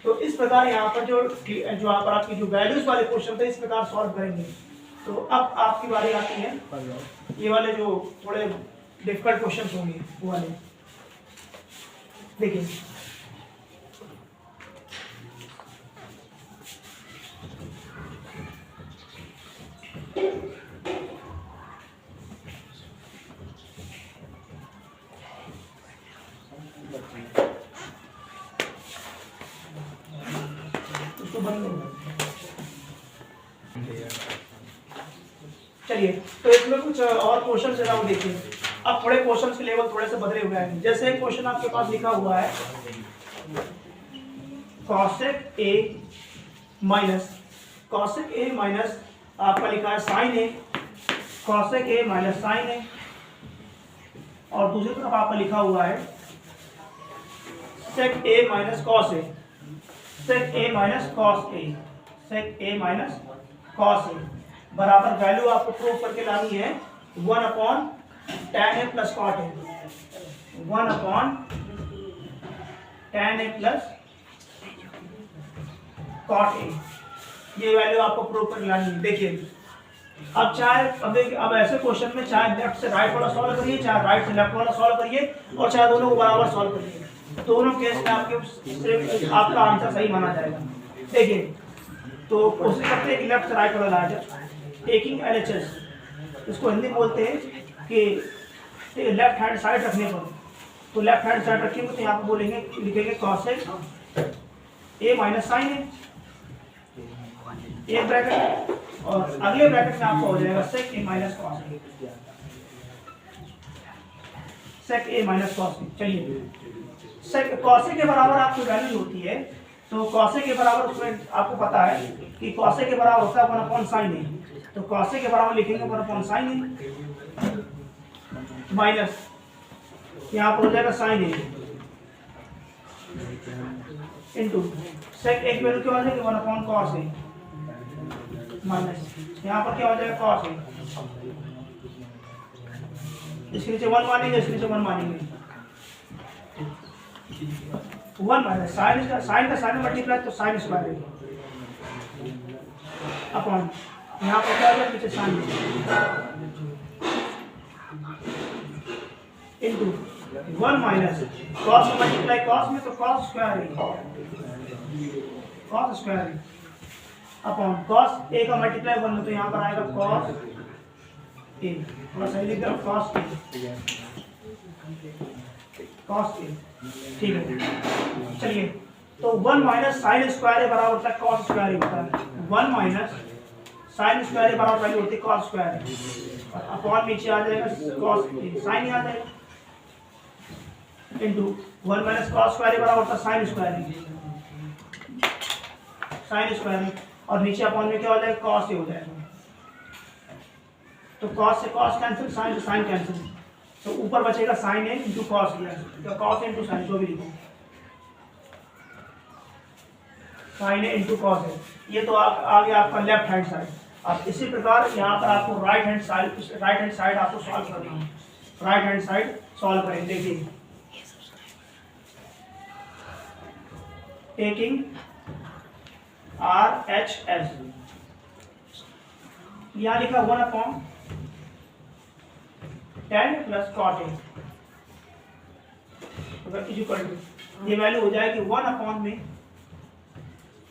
तो इस प्रकार यहाँ पर जो यहाँ पर आपकी जो वैल्यूज वाले क्वेश्चन थे इस प्रकार सॉल्व करेंगे। तो अब आपकी बारी आती है ये वाले जो थोड़े डिफिकल्ट क्वेश्चन होंगे वो वाले। देखिए बंद हो। चलिए, तो इसमें कुछ और क्वेश्चन है वो देखिए। अब थोड़े क्वेश्चन के लेवल थोड़े से बदले हुए हैं। जैसे एक क्वेश्चन आपके पास लिखा हुआ है cosec a माइनस आपका लिखा है sin a, cosec a minus sin a, और दूसरी तरफ आपका लिखा हुआ है sec a minus cos a, sec a minus cos a, sec a minus cos a बराबर वैल्यू आपको प्रूव करके लानी है 1 upon tan a plus cot a, 1 upon tan a plus cot a, ये वैल्यू आपको प्रूव करके लानी है। देखिए अब चाहे अब ऐसे क्वेश्चन में चाहे लेफ्ट से राइट वाला सॉल्व करिए, चाहे राइट से लेफ्ट वाला सॉल्व करिए, और चाहे दोनों को बराबर सॉल्व करिए, दोनों केस में आपका आंसर सही माना जाएगा। देखिए तो कोशिश करते हैं कि लेफ्ट से राइट वाला लाया जाए। टेकिंग LHS, इसको हिंदी में बोलते हैं कि लेफ्ट हैंड साइड रखने पर, तो लेफ्ट हैंड साइड रखेंगे तो यहाँ पर बोलेंगे, लिखेंगे cosec a minus sine a, एक ब्रैकेट, और अगले ब्रैकेट में आपका हो जाएगा sec a minus cos a, sec a minus cos a। चलिए cos a के बराबर आपकी वैल्यू होती है, तो cos a के बराबर उसमें आपको पता है कि cos a के बराबर होता है 1 अपॉन sin a, तो cos a के बराबर लिखेंगे 1 अपॉन sin a माइनस यहाँ पर हो जाएगा sin a into sec a की वैल्यू क्या हो जाएगी 1 अपॉन cos a माइनस यहाँ पर क्या हो जाएगा cos a, इसके नीचे 1 मानेंगे, इसके नीचे 1 मानेंगे, 1 माइनस साइन का साइन मल्टीप्लाई तो साइन स्क्वायर अपॉन यहाँ पर क्या हो जाएगा नीचे sine into 1 minus cos multiply cos में तो cos स्क्वायर है, cos स्क्वायर है अपॉन cos a का मल्टीप्लाई 1 में तो यहाँ पर आएगा cos a, थोड़ा सही लिख दो cos a, ठीक है। चलिए तो 1 माइनस साइन स्क्वायर बराबर होता है cos स्क्वायर होता है, 1 माइनस साइन स्क्वायर बराबर वैल्यू होती है cos स्क्वायर, और अपॉन नीचे आ जाएगा cos साइन आ जाएगा इंटू 1 माइनस cos स्क्वायर बराबर होता है साइन स्क्वायर, और नीचे अपॉन में क्या हो जाएगा cos हो जाएगा, तो cos से cos कैंसिल, साइन से साइन कैंसिल, तो ऊपर बचेगा sin a into cos a, तो cos a इंटू साइन जो भी लिखो sin a into cos a, ये तो आ गया आपका लेफ्ट हैंड साइड। अब इसी प्रकार यहाँ पर आपको राइट हैंड साइड आपको सॉल्व करना है, राइट हैंड साइड सॉल्व करें। देखिए टेकिंग RHS, यहाँ लिखा 1 upon tan plus cot a, ये वैल्यू हो जाएगी 1 अपॉन में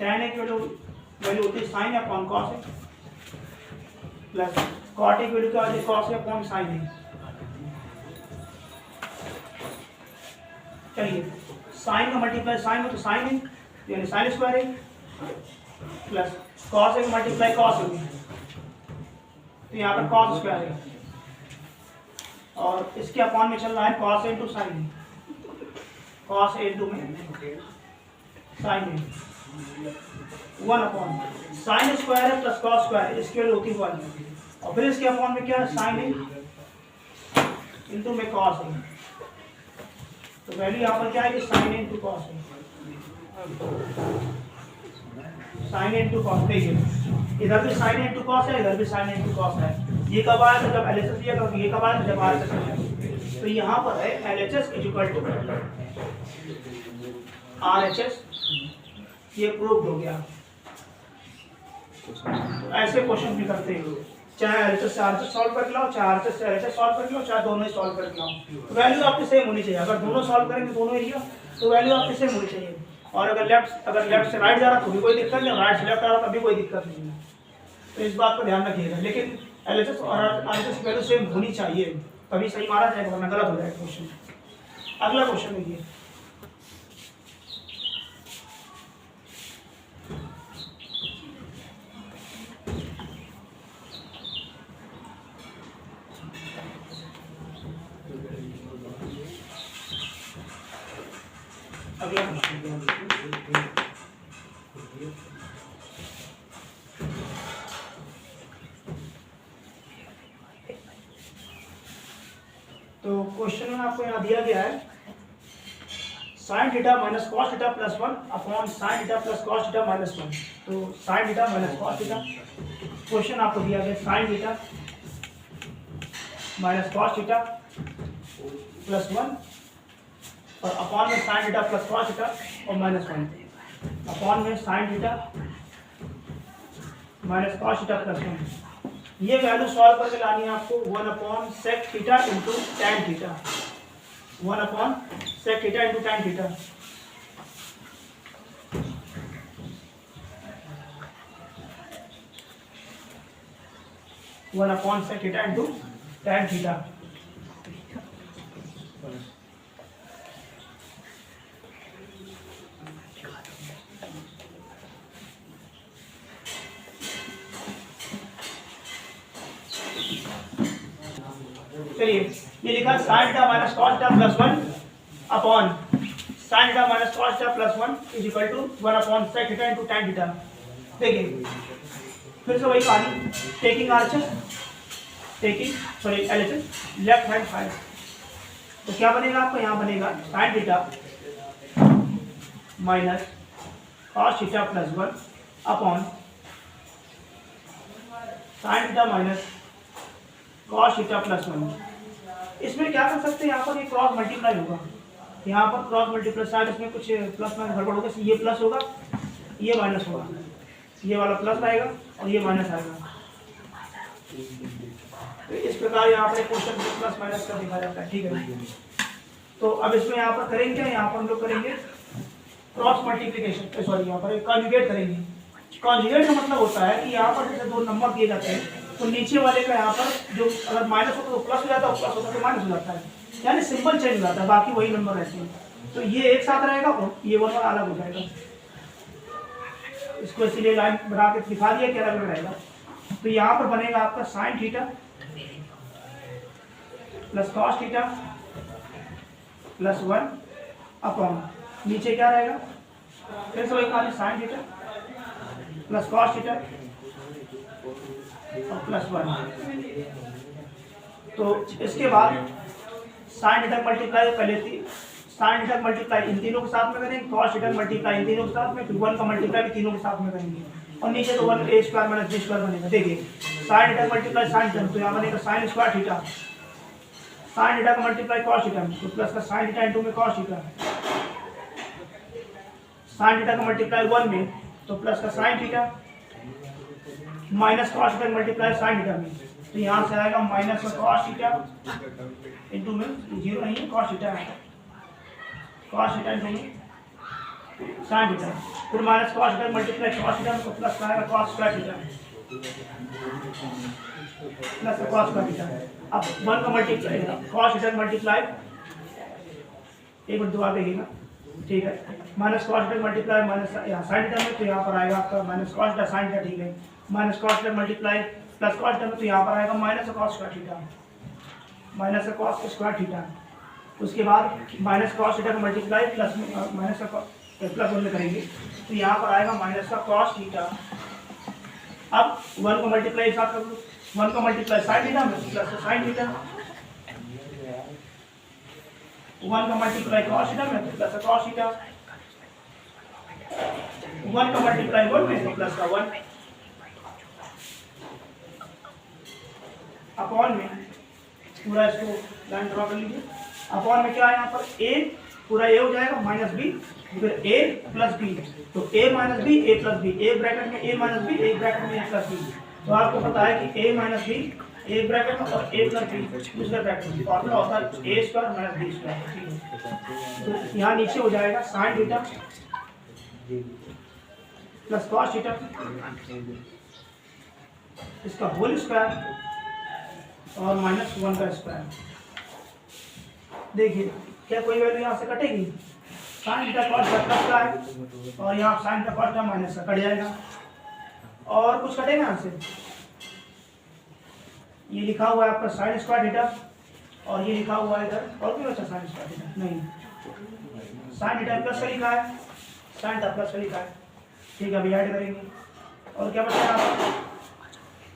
tan a की वैल्यू होती है sin upon cos a plus cot a की वैल्यू क्या होती है cos a upon sin a। चलिए sin का मल्टीप्लाई sin में तो sin है यानी sin स्क्वायर है प्लस cos a का मल्टीप्लाई cos a, तो यहाँ पर cos स्क्वायर है, और इसके अपॉन में चल रहा है cos a into sine, cos a into में साइन है, 1 अपॉन साइन स्क्वायर है प्लस cos स्क्वायर, इसकी वैल्यू होती है 1, और फिर इसके अपॉन में क्या है साइन है इंटू में cos है, तो वैल्यू यहाँ पर क्या है कि साइन इंटू cos है, साइन इंटू cos। देखिए इधर भी साइन इंटू cos है, इधर भी साइन इंटू cos है। ये कब आया था जब LHS लिया था, ये कब आया था जब RHS लिया। तो यहाँ पर है LHS इक्वल टू RHS, ये प्रूव हो गया। ऐसे क्वेश्चन भी करते हैं, चाहे LHS से RHS सॉल्व कर लो, चाहे RHS से LHS सॉल्व कर लो, चाहे दोनों ही सॉल्व कर लो, वैल्यू आपकी सेम होनी चाहिए। अगर दोनों सॉल्व करेंगे दोनों एरिया तो वैल्यू आपकी सेम होनी चाहिए, और अगर लेफ्ट से राइट जा रहा तो भी कोई दिक्कत नहीं, राइट से लेफ्ट आ रहा तभी कोई दिक्कत नहीं है। तो इस बात को ध्यान रखिएगा, लेकिन LHS और RHS की वैल्यू सेम होनी चाहिए, तभी सही मारा जाएगा, वरना गलत हो जाएगा क्वेश्चन। अगला क्वेश्चन देखिए अगला क्वेश्चन, तो क्वेश्चन में आपको यहाँ दिया गया है sine theta minus cos theta plus 1 upon sine theta plus cos theta minus 1। तो sine theta minus cos theta, question आपको दिया गया sine theta minus cos theta plus 1 और अपॉन में sine theta plus cos theta और minus 1 upon में sine theta minus cos theta plus 1। ये value solve करके लानी है आपको 1 upon sec theta into tan theta, 1 upon sec theta into tan theta. One upon sec theta into tan theta. चलिए ये लिखा sine theta minus cos theta plus 1 upon sine theta minus cos theta plus 1 is equal to 1 upon sec theta into tan theta. देखिए फिर से वही कहानी, taking RHS LHS left hand side. तो क्या बनेगा आपका, यहाँ बनेगा sine theta minus cos theta plus 1 upon sine theta minus cos theta plus 1। इसमें क्या कर सकते हैं, यहाँ पर ये क्रॉस मल्टीप्लाई होगा, यहाँ पर क्रॉस मल्टीप्लाई, शायद इसमें कुछ प्लस माइनस गड़बड़ होगा, ये प्लस होगा ये माइनस होगा, ये वाला प्लस आएगा और ये माइनस आएगा। तो इस प्रकार यहाँ पर क्वेश्चन में प्लस माइनस का दिखा जाता है, ठीक है। तो अब इसमें यहाँ पर करेंगे क्या, यहाँ पर हम लोग करेंगे क्रॉस मल्टीप्लिकेशन, सॉरी यहाँ पर कॉन्जुगेट करेंगे। कॉन्जुगेट का मतलब होता है कि यहाँ पर जैसे दो नंबर दिए जाते हैं तो नीचे वाले का यहाँ पर जो अगर माइनस होता है तो प्लस हो जाता है, प्लस होता है तो माइनस हो जाता है, यानी सिंबल चेंज हो जाता है, बाकी वही नंबर रहते हैं। तो ये एक साथ रहेगा और ये वाला अलग हो जाएगा। इसको इसीलिए लाइन बना के दिखा दिया कि अलग अलग रहेगा। तो यहाँ पर बनेगा आपका sine theta plus cos theta plus 1 upon नीचे क्या रहेगा, फिर से वही कहानी sign theta plus cos theta और प्लस 1। तो इसके बाद साइन थीटा मल्टीप्लाई कर लेती, साइन थीटा मल्टीप्लाई इन तीनों के साथ में करेंगे, कॉस थीटा मल्टीप्लाई इन तीनों के साथ में, फिर 1 का मल्टीप्लाई भी तीनों के साथ में करेंगे और नीचे तो 1 a square minus b square बनेगा। देखिए sine theta multiply sign theta, तो यहाँ बनेगा sign square theta, sine theta का मल्टीप्लाई कॉस थीटा तो प्लस का साइन थीटा इंटू में कॉस थीटा, साइन थीटा का मल्टीप्लाई 1 में तो प्लस का sign theta minus cos theta multiply sine theta में, तो यहाँ से आएगा माइनस का कॉस थीटा इंटू में जीरो नहीं है कॉस थीटा है, कॉस थीटा इंटू में साइन थीटा, फिर minus cos theta multiply cos theta में तो प्लस का आएगा कॉस स्क्वायर थीटा प्लस का कॉस स्क्वायर थीटा। अब 1 का मल्टीप्लाई कॉस थीटा मल्टीप्लाई, एक मिनट दोबारा देखिएगा, ठीक है, minus cos theta multiply minus यहाँ साइन थीटा में तो यहाँ पर आएगा आपका minus cos theta sine theta, ठीक है, minus cos theta multiply plus cos theta में तो यहाँ पर आएगा minus cos square theta, minus cos square theta. उसके बाद माइनस कॉस थीटा का मल्टीप्लाई प्लस माइनस का प्लस 1 में करेंगे तो यहाँ पर आएगा माइनस का कॉस थीटा। अब 1 को मल्टीप्लाई एक साथ कर लो, 1 का मल्टीप्लाई साइन थीटा में प्लस साइन थीटा, 1 का मल्टीप्लाई कॉस थीटा में तो प्लस कॉस थीटा, 1 का मल्टीप्लाई 1 में तो प्लस का 1 अपॉन में पूरा इसको लाइन ड्रॉ कर लीजिए। अपॉन में क्या है, यहाँ पर a पूरा a हो जाएगा माइनस b फिर a प्लस b, तो a minus b a plus b, एक ब्रैकेट में a माइनस b एक ब्रैकेट में a प्लस b। तो आपको पता है कि a माइनस b एक ब्रैकेट में और a प्लस b दूसरे ब्रैकेट में, फॉर्मूला होता है a square minus b square, ठीक है। तो यहाँ नीचे हो जाएगा sign theta plus cos theta इसका होल स्क्वायर और माइनस 1 का स्क्वायर। देखिए क्या कोई वैल्यू यहाँ से कटेगी, sign theta cos theta plus का है और यहाँ sign theta cos theta minus का कट जाएगा, और कुछ कटेगा यहाँ से, ये लिखा हुआ है आपका साइन स्क्वायर थीटा और ये लिखा हुआ है इधर, और कोई अच्छा साइन स्क्वायर थीटा नहीं, साइन थीटा प्लस का लिखा है, साइन थीटा प्लस का लिखा है। ठीक है, अभी ऐड करेंगे और क्या बचेगा आपका,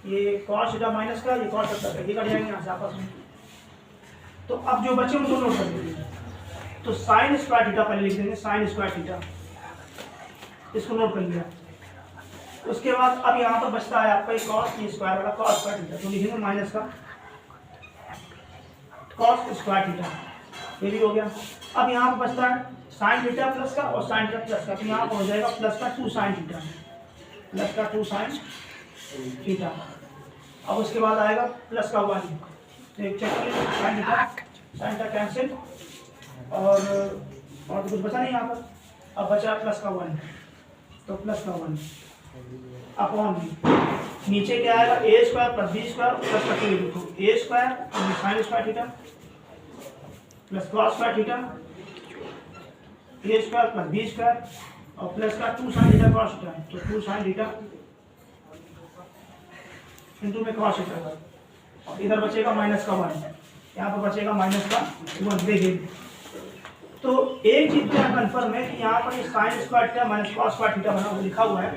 ये कॉस थीटा माइनस का, ये कॉस थीटा का, ये कट जाएंगे यहाँ से आपस में। तो अब जो बचे उनको नोट कर देंगे। तो साइन स्क्वायर थीटा पहले लिख देंगे, साइन स्क्वायर थीटा, इसको नोट कर लिया। उसके बाद अब यहाँ पर बचता है आपका कॉस टी स्क्वायर वाला, कॉस स्क्वायर थीटा, तो लिखेंगे माइनस का कॉस स्क्वायर थीटा, ये भी हो गया। अब यहाँ पर बचता है साइन थीटा प्लस का और साइन थीटा प्लस का, तो यहाँ पर हो जाएगा प्लस का 2 साइन थीटा, प्लस का 2 साइन थीटा। अब उसके बाद आएगा प्लस का 1, तो एक चेक करिए, साइन थीटा कैंसिल और तो कुछ बचा नहीं यहाँ पर। अब बचा प्लस का 1, तो प्लस का 1 अपॉन नीचे क्या आएगा, a square plus b square plus का 2 लिखो, a square sine square theta plus cos square theta, a square plus b square और प्लस का 2 साइन थीटा कॉस थीटा, तो 2 साइन थीटा इंटू में कॉस थीटा, और इधर बचेगा माइनस का 1, यहाँ पर बचेगा माइनस का 1। देखिए तो एक चीज तो यहाँ कन्फर्म है कि यहाँ पर ये sign square theta minus cos square theta बना लिखा हुआ है,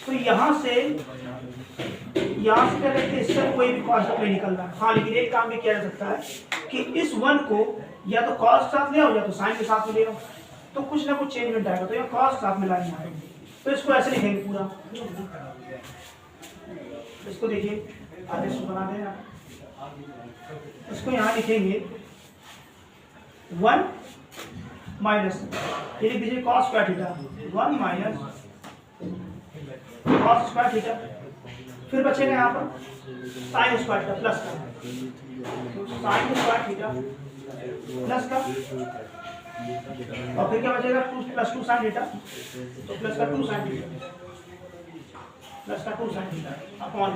तो यहाँ से क्या कहते हैं, इससे कोई भी कॉन्सेप्ट नहीं निकल रहा है। हाँ, लेकिन एक काम भी किया जा सकता है कि इस 1 को या तो कॉस के साथ ले आओ या तो साइन के साथ में ले आओ, तो कुछ ना कुछ चेंजमेंट आएगा, तो यहाँ कॉस के साथ में लानी है, तो इसको ऐसे लिखेंगे पूरा। इसको देखिए आगे इसको बना देना, इसको यहाँ लिखेंगे 1 माइनस, ये लिख दीजिए cos square theta, 1 minus cos square theta, फिर बचेगा यहाँ पर साइन स्क्वायर थीटा प्लस का, साइन स्क्वायर थीटा प्लस का, और फिर क्या बचेगा 2 प्लस 2 साइन थीटा, तो प्लस का 2 साइन थीटा, प्लस का 2 साइन थीटा अपॉन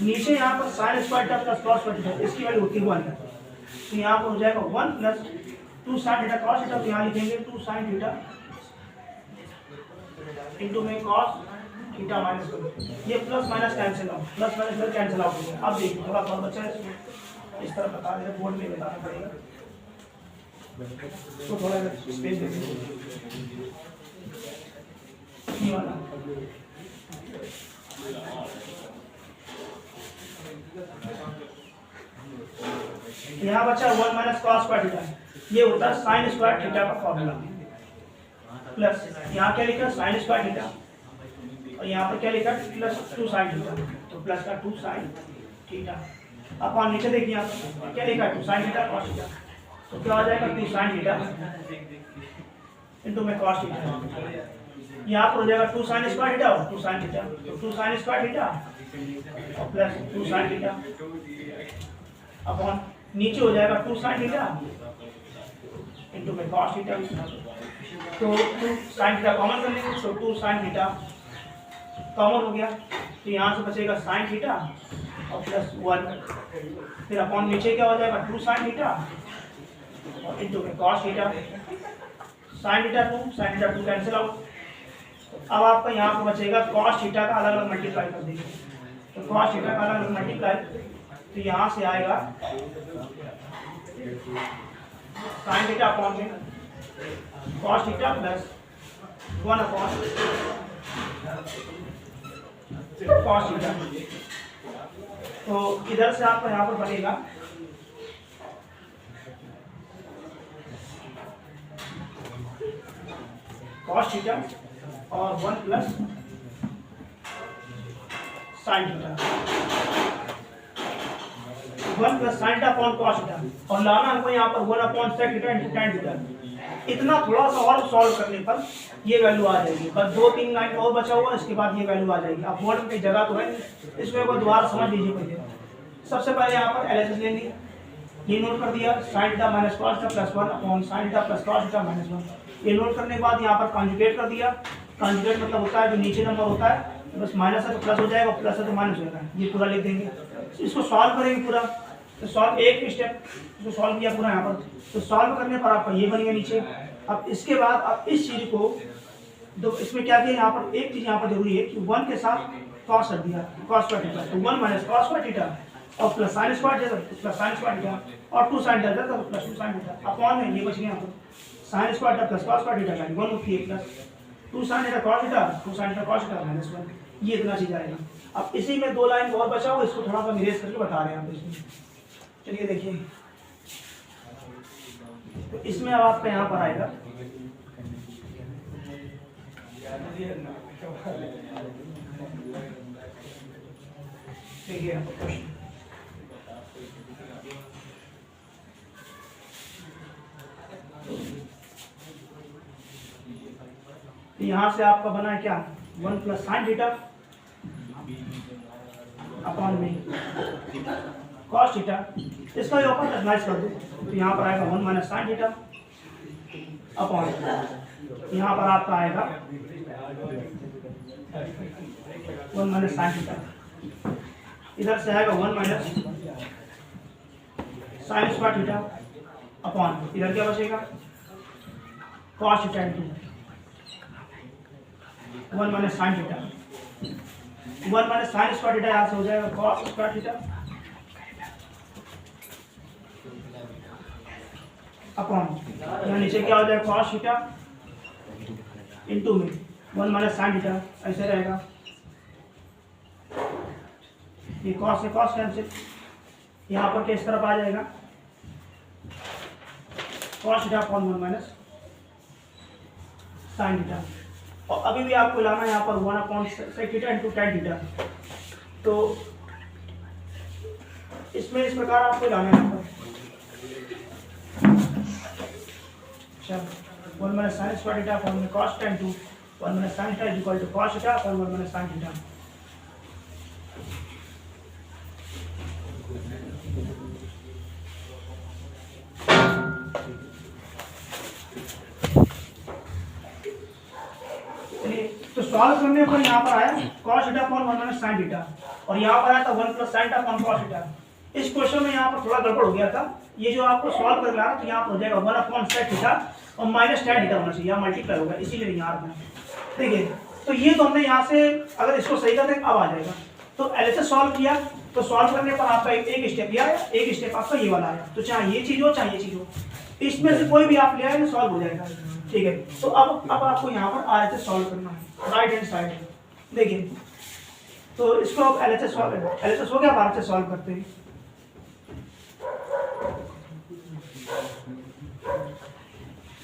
नीचे यहाँ पर sign square theta plus cos square theta, इसकी वैल्यू होती है 1, तो यहाँ पर हो जाएगा 1 plus 2 sine theta cos theta, तो यहाँ लिखेंगे 2 साइन थीटा इंटू में कॉस थीटा माइनस, ये plus minus cancel out, plus minus cancel out हो गया। अब देखिए थोड़ा बहुत बचा है, इस तरह बता दे, बोर्ड में बताना पड़ेगा, तो थोड़ा स्पेस दे दीजिए ये वाला। यहाँ बचा 1 माइनस कॉस स्क्वायर थीटा, ये होता है साइन स्क्वायर थीटा का फॉर्मूला, प्लस यहाँ क्या लिखा साइन स्क्वायर थीटा और यहाँ पर क्या लिखा प्लस 2 साइन थीटा, तो प्लस का 2 साइन थीटा अपॉन नीचे देखिए यहाँ पर क्या लिखा 2 साइन थीटा कॉस थीटा, तो क्या हो जाएगा 2 साइन थीटा इंटू में कॉस थीटा, यहाँ पर हो जाएगा 2 साइन स्क्वायर थीटा और 2 साइन थीटा, तो 2 साइन स्क्वायर थीटा और प्लस 2 साइन थीटा अपॉन नीचे हो जाएगा 2 साइन थीटा इंटू में कॉस थीटा, तो 2 साइन थीटा कॉमन कर लेंगे, तो 2 साइन थीटा कॉमन हो गया, तो यहाँ से बचेगा साइन थीटा और प्लस 1, फिर अपॉन नीचे क्या हो जाएगा 2 साइन थीटा और इंटू में cos theta, sine theta 2 cancel out. अब आपका यहाँ पर बचेगा कॉस थीटा का अलग अलग मल्टीप्लाई कर देंगे, तो कॉस थीटा का अलग अलग मल्टीप्लाई, तो यहाँ से आएगा साइन थीटा अपॉन में cos theta plus 1 upon cos theta, तो इधर से आपको यहाँ पर बनेगा कॉस थीटा और 1 plus sine theta, 1 plus sine theta upon cos theta, और लाना हमको यहाँ पर 1 upon sec theta into tan theta. इतना थोड़ा सा और सॉल्व करने पर ये वैल्यू आ जाएगी, बस 2-3 लाइन और बचा हुआ, इसके बाद ये वैल्यू आ जाएगी। अब बोर्ड में जगह तो है, इसमें को दोबारा समझ लीजिए पहले। सबसे पहले यहाँ पर एलएचएस लेंगे, ये नोट कर दिया sign theta minus cos theta plus 1 upon sine theta plus cos theta minus 1, ये नोट करने के बाद यहाँ पर कॉन्जुगेट कर दिया। कॉन्जुगेट मतलब होता है जो नीचे नंबर होता है बस माइनस है तो प्लस हो जाएगा, प्लस है तो माइनस हो जाएगा, ये पूरा लिख देंगे। इसको सॉल्व करेंगे पूरा, तो सॉल्व एक स्टेप इसको सॉल्व किया पूरा यहाँ पर, तो सॉल्व करने पर आपका ये बनेगा नीचे। अब इसके बाद आप इस चीज़ को दो, इसमें क्या किया यहाँ पर एक चीज़ यहाँ पर जरूरी है कि 1 के साथ कॉस कर दिया कॉस स्क्वायर थीटा, तो 1 माइनस कॉस स्क्वायर थीटा और plus sign square theta plus sign square theta और 2 साइन थीटा तो प्लस 2 साइन थीटा अपॉन में ये बच गया यहाँ पर sign square theta plus cos square theta का 1 होती है plus 2 sin theta cos theta 2 sin theta cos theta minus 1, ये इतना चीज आएगा। अब इसी में 2 लाइन और बचा हुआ, इसको थोड़ा सा निरेश करके बता रहे हैं आप इसमें। चलिए देखिए, तो इसमें अब आपका यहाँ पर आएगा देखिए क्वेश्चन, यहाँ से आपका बना है क्या 1 प्लस साइन थीटा अपॉन में कॉस थीटा, इसका भी ऊपर एनालाइज कर दो तो यहाँ पर आएगा 1 माइनस साइन थीटा अपॉन, यहाँ पर आपका आएगा 1 माइनस साइन थीटा, इधर से आएगा 1 minus sine square theta upon, इधर क्या बचेगा cos theta into 1 minus sine theta, 1 minus sine square theta यहाँ से हो जाएगा कॉस स्क्वायर थीटा अपॉन, यहाँ नीचे क्या हो जाएगा कॉस थीटा इंटू में 1 माइनस साइन थीटा, ऐसे रहेगा, ये कॉस से कॉस कैंसिल, यहाँ पर किस तरफ आ जाएगा cos theta upon 1 minus sine theta, और अभी भी आपको लाना है यहाँ पर 1 upon sec theta into tan theta, तो इसमें इस प्रकार आपको लाना है यहाँ पर 1 minus sine square theta upon में cos theta into 1 minus sine theta equal to cos theta upon 1 minus sine theta. तो सॉल्व करने पर यहाँ पर आया cos theta upon 1 minus sin theta, और यहाँ पर आया था 1 plus sin theta upon cos theta. इस क्वेश्चन में यहाँ पर थोड़ा गड़बड़ हो गया था, ये जो आपको सॉल्व करना है तो यहाँ पर हो जाएगा 1 अपॉन sec थीटा और माइनस tan थीटा होना चाहिए, यहाँ मल्टीप्लाई होगा, इसीलिए यहाँ रखना है। देखिए, तो ये तो हमने यहाँ से अगर इसको सही कर दें अब आ जाएगा, तो एलएचएस सॉल्व किया, तो सॉल्व करने पर आपका एक स्टेप ये आया, एक स्टेप आपका ये वाला आया, तो चाहे ये चीज हो चाहे ये चीज हो, इसमें से कोई भी आप ले आए तो सॉल्व हो जाएगा। ठीक है, तो अब आपको यहाँ पर आरएचएस सॉल्व करना है, राइट हैंड साइड। देखिए, तो इसको अब एलएचएस हो गया, अब आरएचएस सॉल्व करते हैं।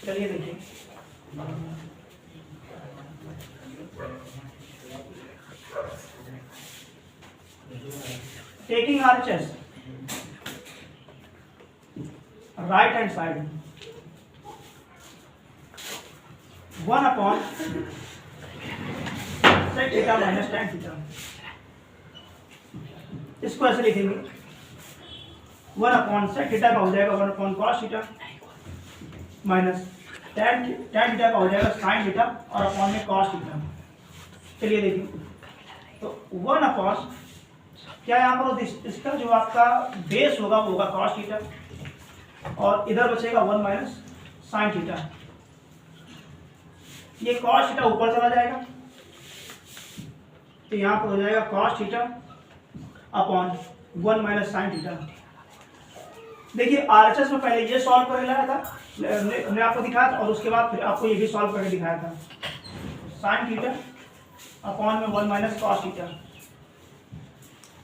चलिए देखिए, taking RHS right hand side 1 upon sec theta minus tan theta, इसको ऐसे लिखेंगे 1 अपॉन सेक थीटा का हो जाएगा 1 upon cos theta minus tan theta का हो जाएगा sin थीटा और अपॉन में cos थीटा। चलिए देखिए, तो 1 अपॉन क्या यहाँ पर इसका जो आपका बेस होगा वो होगा cos थीटा, और इधर बचेगा 1 माइनस sin थीटा, ये cos थीटा ऊपर चला जाएगा, तो यहाँ पर हो जाएगा cos theta upon 1 minus sin theta. देखिए, आरएचएस में पहले ये सॉल्व करके लाया था, हमने आपको दिखाया था, और उसके बाद फिर आपको ये भी सॉल्व करके दिखाया था, sin थीटा अपॉन में 1 माइनस cos थीटा।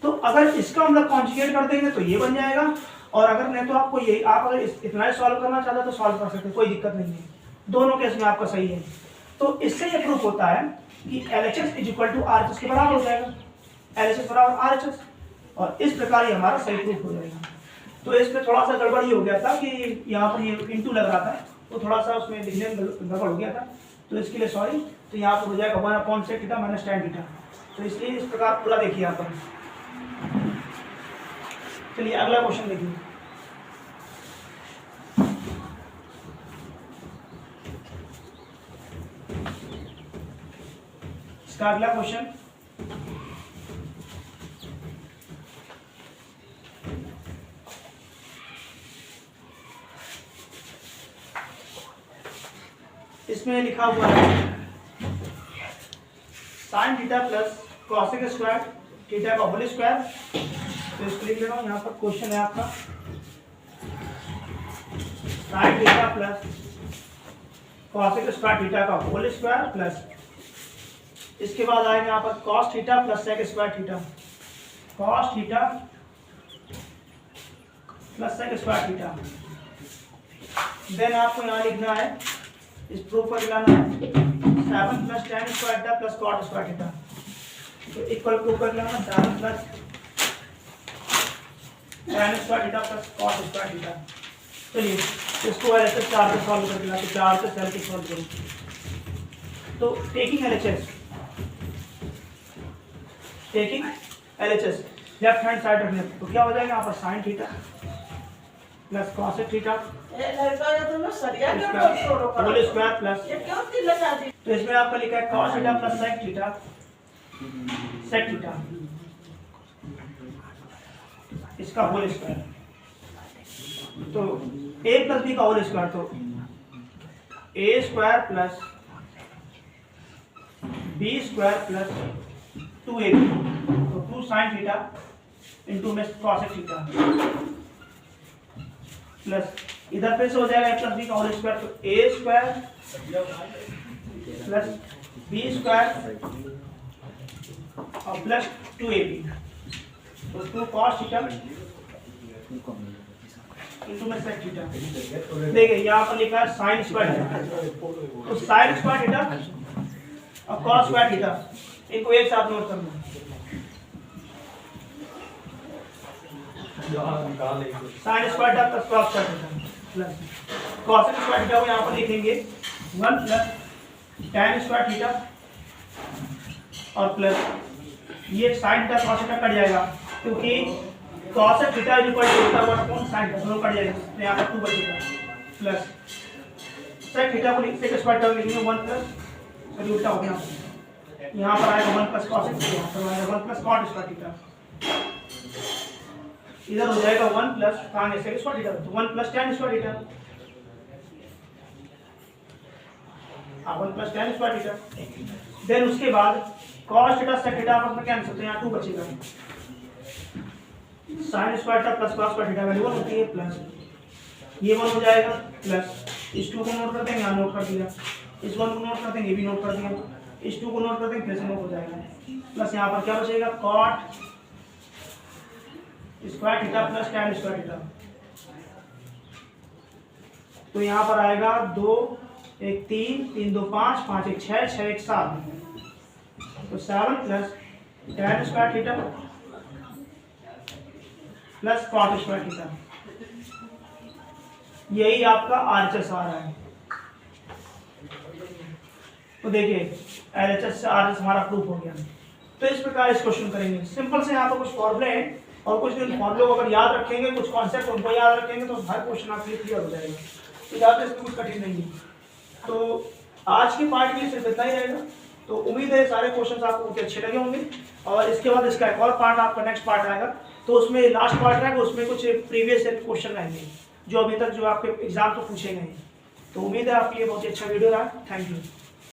तो अगर इसका मतलब कॉन्जुगेट कर देंगे तो ये बन जाएगा, और अगर नहीं तो आपको ये, आप अगर इतना ही सॉल्व करना चाहते हो तो सॉल्व कर सकते हैं, कोई दिक्कत नहीं है, दोनों केस में आपका सही है। तो इससे ये प्रूफ होता है कि LHS is equal to RHS के बराबर हो जाएगा, LHS बराबर RHS, और इस प्रकार ये हमारा सही प्रूफ हो जाएगा। तो इसमें थोड़ा सा गड़बड़ ये हो गया था कि यहाँ पर ये इंटू लग रहा था, तो थोड़ा सा उसमें लिखने में गड़बड़ हो गया था, तो इसके लिए सॉरी। तो यहाँ पर हो जाएगा 1 upon sec theta minus tan theta, तो इसलिए इस प्रकार पूरा देखिए यहाँ पर। चलिए अगला क्वेश्चन देखिए, इसका अगला क्वेश्चन इसमें लिखा हुआ है sine theta plus cosec square theta का होल स्क्वायर, तो इसको लिख ले रहा हूँ। यहाँ पर क्वेश्चन है आपका sine theta plus cosec square theta का होल स्क्वायर प्लस इसके बाद आएगा यहाँ पर cos theta plus sec square theta, cos theta plus sec square theta. Then आपको यहाँ लिखना है, इस प्रूफ पर लिखना है 7 plus tan square theta plus cot square theta, तो इक्वल प्रूफ पर लिखना है 7 plus tan square theta plus cot square theta. चलिए इसको ऐसे 4 से सॉल्व करके लाते, 4 से सेल के सॉल्व करूँ तो taking LHS left hand side रखने तो क्या हो जाएगा यहाँ पर sine theta plus cosec theta whole square plus, तो इसमें आपका लिखा है cos theta plus sec theta इसका होल स्क्वायर, तो a प्लस बी का होल स्क्वायर, तो a square plus b square plus 2ab, तो 2 साइन थीटा इंटू में कॉसेक थीटा प्लस इधर पे से हो जाएगा a प्लस बी का होल स्क्वायर, तो a square plus b square और प्लस 2ab, तो 2 cos थीटा इंटू में सेक थीटा। देखिए यहाँ पर लिखा है साइन स्क्वायर थीटा, तो साइन स्क्वायर थीटा और cos स्क्वायर थीटा इनको एक साथ नोट करना, sine square theta plus cos square theta plus cos square theta को यहाँ पर लिखेंगे 1 प्लस tan स्क्वायर थीटा और प्लस ये sine theta cos theta cut जाएगा क्योंकि cos theta is equal to theta one upon sine theta, दोनों cut जाएगा तो यहाँ पर 2 बचेगा प्लस सेक थीटा को सेक स्क्वायर थीटा लिखेंगे 1 प्लस सॉरी उल्टा हो गया, यहाँ पर आएगा 1 प्लस cos थीटा, यहाँ पर आएगा 1 प्लस cot स्क्वायर थीटा, इधर हो जाएगा 1 plus tan sec square theta, तो 1 plus tan square theta, 1 plus tan square theta. Then उसके बाद cos थीटा सेक थीटा आपस में कैंसिल, तो यहाँ 2 बचेगा, sign square theta plus cos square theta value 1 होती है प्लस ये 1 हो जाएगा प्लस इस 2 को नोट कर देंगे, यहाँ नोट कर दिया, इस 1 को नोट कर देंगे, ये भी नोट कर दिया, इस 2 को नोट कर देंगे, फिर से नोट हो जाएगा प्लस यहाँ पर क्या बचेगा cot square theta plus tan square theta, तो यहाँ पर आएगा 2 1 3 3 2 5 5 1 6 6 1 7, तो 7 plus tan square theta plus cot square theta, यही आपका RHS आ रहा है। तो देखिए LHS से RHS हमारा प्रूफ हो गया। तो इस प्रकार इस क्वेश्चन करेंगे, सिंपल से यहाँ पर कुछ फॉर्मूले हैं और कुछ दिन फॉर्मूले को अगर याद रखेंगे, कुछ कॉन्सेप्ट उनको याद रखेंगे तो हर क्वेश्चन आपके क्लियर हो जाएगा, तो ज़्यादा इसमें कुछ कठिन नहीं है। तो आज के पार्ट में सिर्फ इतना ही रहेगा, तो उम्मीद है सारे क्वेश्चन आपको बहुत अच्छे लगे होंगे, और इसके बाद इसका एक और पार्ट आपका नेक्स्ट पार्ट आएगा, तो उसमें लास्ट पार्ट रहेगा, उसमें कुछ प्रीवियस क्वेश्चन रहेंगे जो अभी तक जो आपके एग्जाम को पूछे गए हैं। तो उम्मीद है आपके लिए बहुत ही अच्छा वीडियो रहा। Thank you.